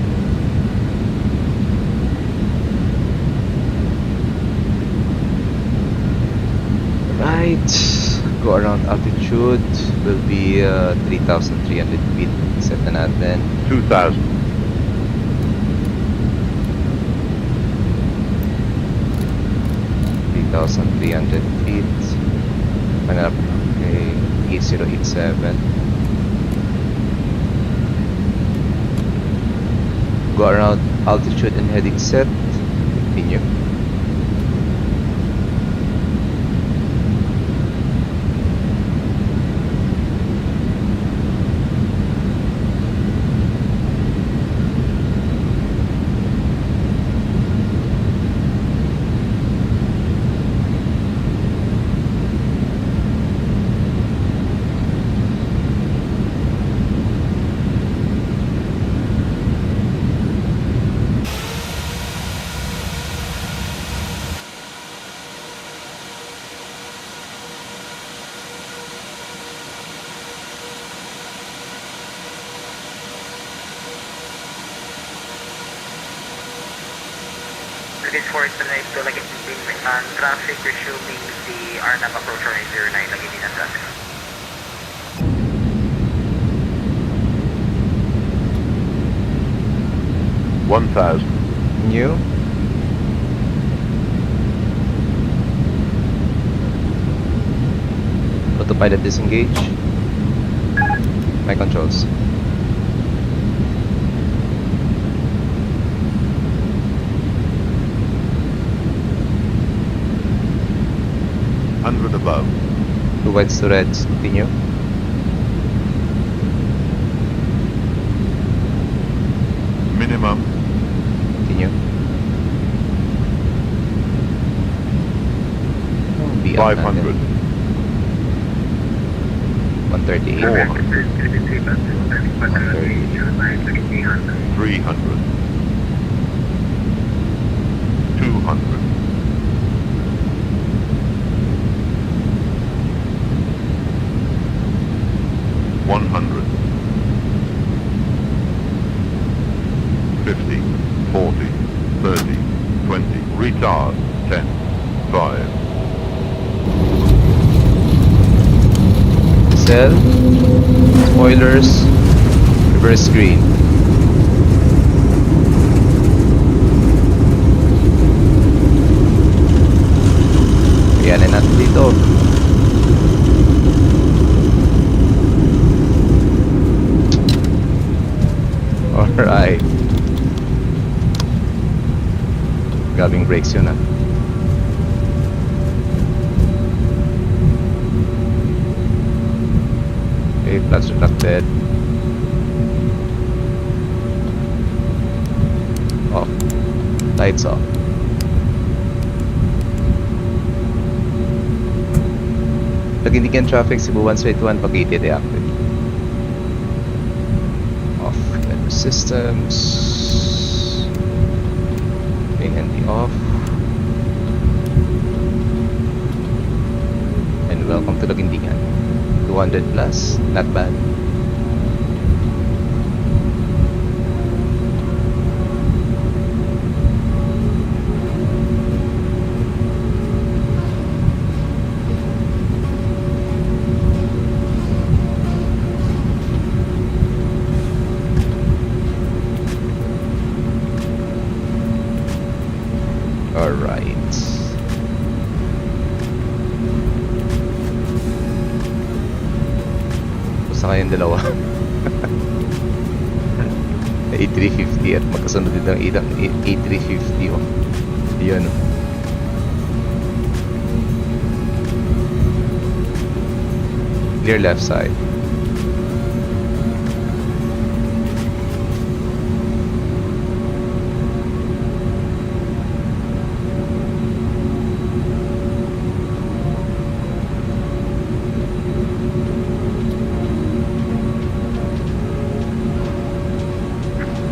Right. Go around altitude will be 3,300 feet. Set na natin. 2,000. 3,300 feet. Panap. Okay. 8087. Go around altitude and heading set. Continue. Lagos 4 to night to Laguindingan traffic, resuming the RNAV approach on 909 Laguindingan traffic. $1,000. New. Autopilot disengage. My controls. $100 above. 2 whites to reds. Continue. Minimum Continue. Be up 500. natin. 138. 400. 130. 300. 200. 100. 50, 40, 30, 20. Retard. 10, 5. Cell. Spoilers. Reverse screen. Ayan na natin dito. Alright. Gabing brakes yun ah. Okay, flaps reflected. Off. Lights off. Laguindingan traffic, Cebu 181, Pag-8 deactivate. Off. Network systems. AMD off. And welcome to Laguindingan. 200 plus, not bad. Alright. Basta kayong dalawa. A350 at magkasunod din ang ilang A350 oh. Yun oh. Clear left side.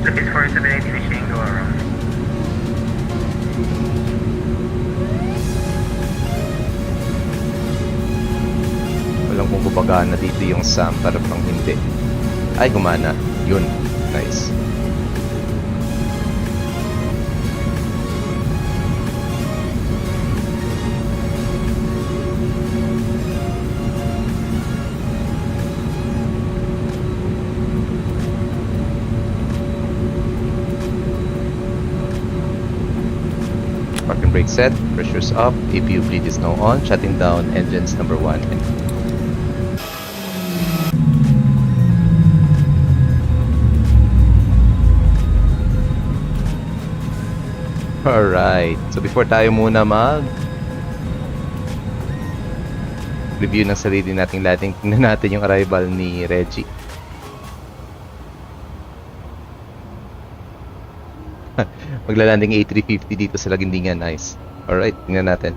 Lupis 478 initiating go around. Walang kung gumagana dito yung SAM, para pang hindi. Ay, gumana. Yun. Nice. Parking brake set, pressure's up, APU bleed is now on, shutting down engines number 1 and 2. Alright, so before tayo muna review ng sarili nating landing, tingnan natin yung arrival ni Reggie. Maglalanding A350 dito sa Laguindingan, nice. Alright, tingnan natin.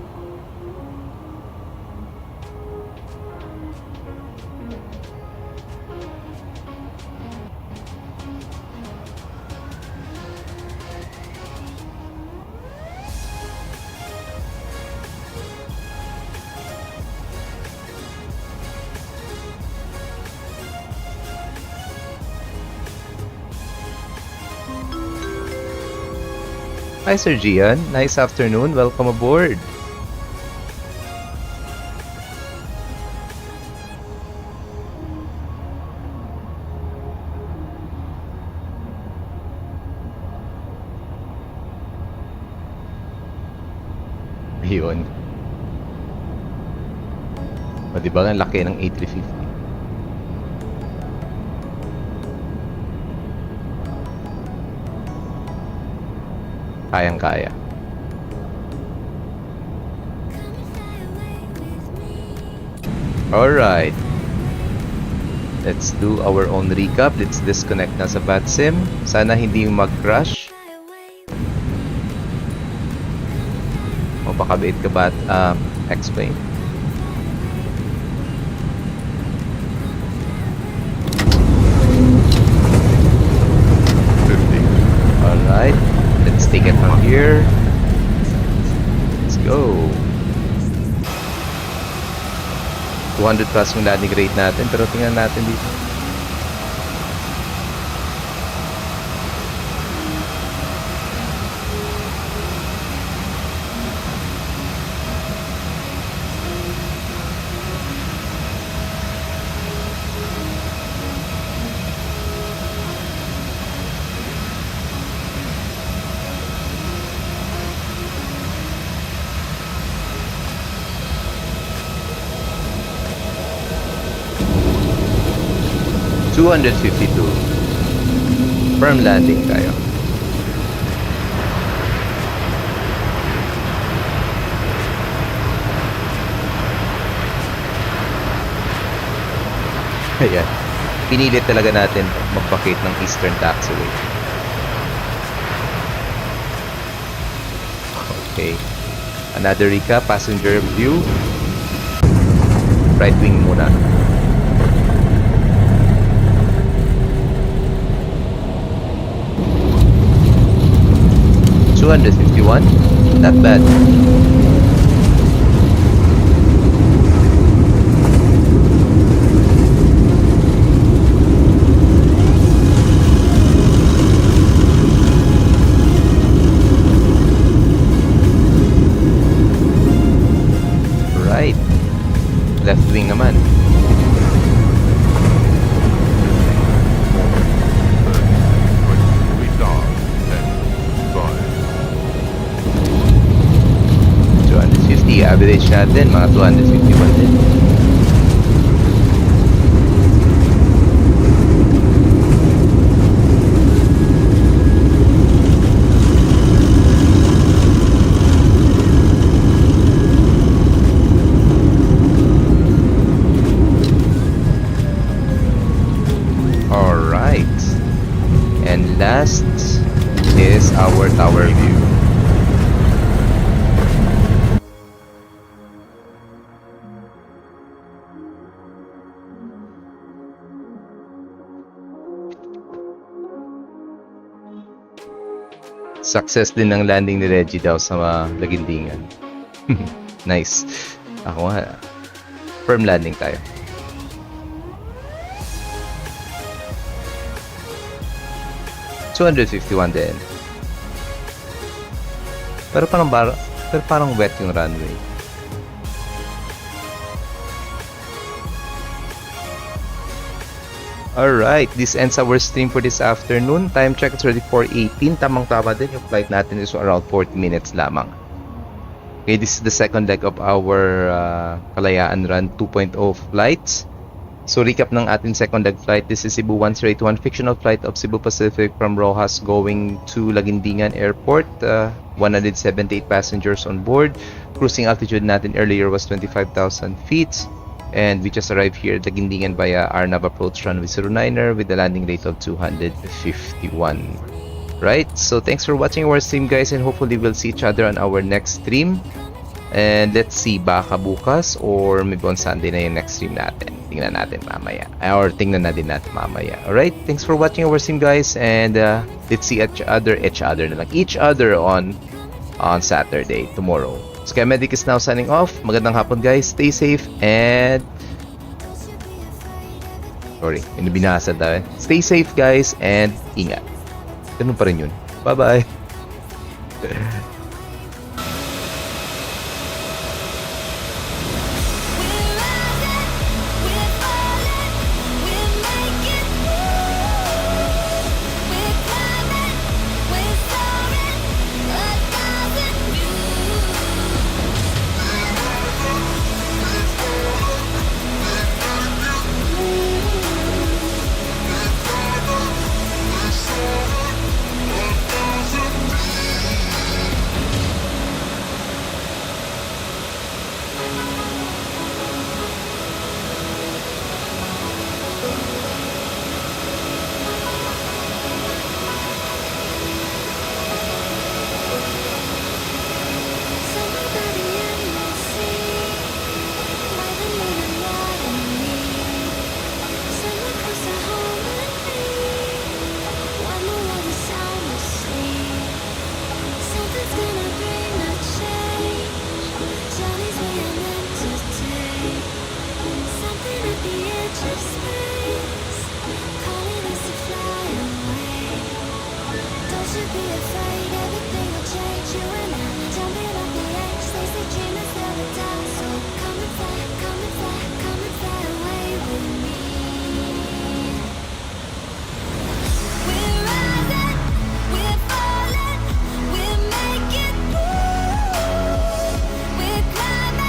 Hi Sir Gian, nice afternoon, welcome aboard. Ayun. O diba ang laki ng A350? Kayang-kaya. Alright. Let's do our own recap. Let's disconnect na sa VATSIM. Sana hindi mag-crash. O baka bait ka ba explain? Alright. Let's take it from here. Let's go. 200 plus yung landing rate natin, pero tingnan natin dito. $252. Firm landing tayo. Ayan. Pinilit talaga natin mag-vacate ng Eastern Taxiway. Okay. Another recap, passenger view. Right wing muna. $251, not bad. Right. Left wing naman. Average natin mga 251 din. Alright. And last is our tower view. Success din ng landing ni Reggie daw sa Laguindingan. Nice. Ako nga. Firm landing tayo. $251 din. Pero parang wet yung runway. Alright, this ends our stream for this afternoon. Time check is already 4:18. Tamang-tama din yung flight natin is around 40 minutes lamang. Okay, this is the second leg of our Kalayaan Run 2.0 flights. So recap ng ating second leg flight. This is Cebu 1081 fictional flight of Cebu Pacific from Roxas going to Laguindingan Airport. 178 passengers on board. Cruising altitude natin earlier was 25,000 feet. And we just arrived here at Laguindingan via Arnab approach runway 09er with a landing rate of 251. Right? So thanks for watching our stream, guys, and hopefully we'll see each other on our next stream. And let's see, baka bukas or maybe on Sunday na yung next stream natin. Tingnan natin mamaya. Or tingnan na din natin mamaya. Alright? Thanks for watching our stream, guys, and let's see each other on Saturday, tomorrow. So Medic is now signing off. Magandang hapon, guys. Stay safe and... Sorry, may binasa tayo. Stay safe, guys, and ingat. Ganun pa rin yun. Bye-bye. Don't you be afraid, everything will change you and I.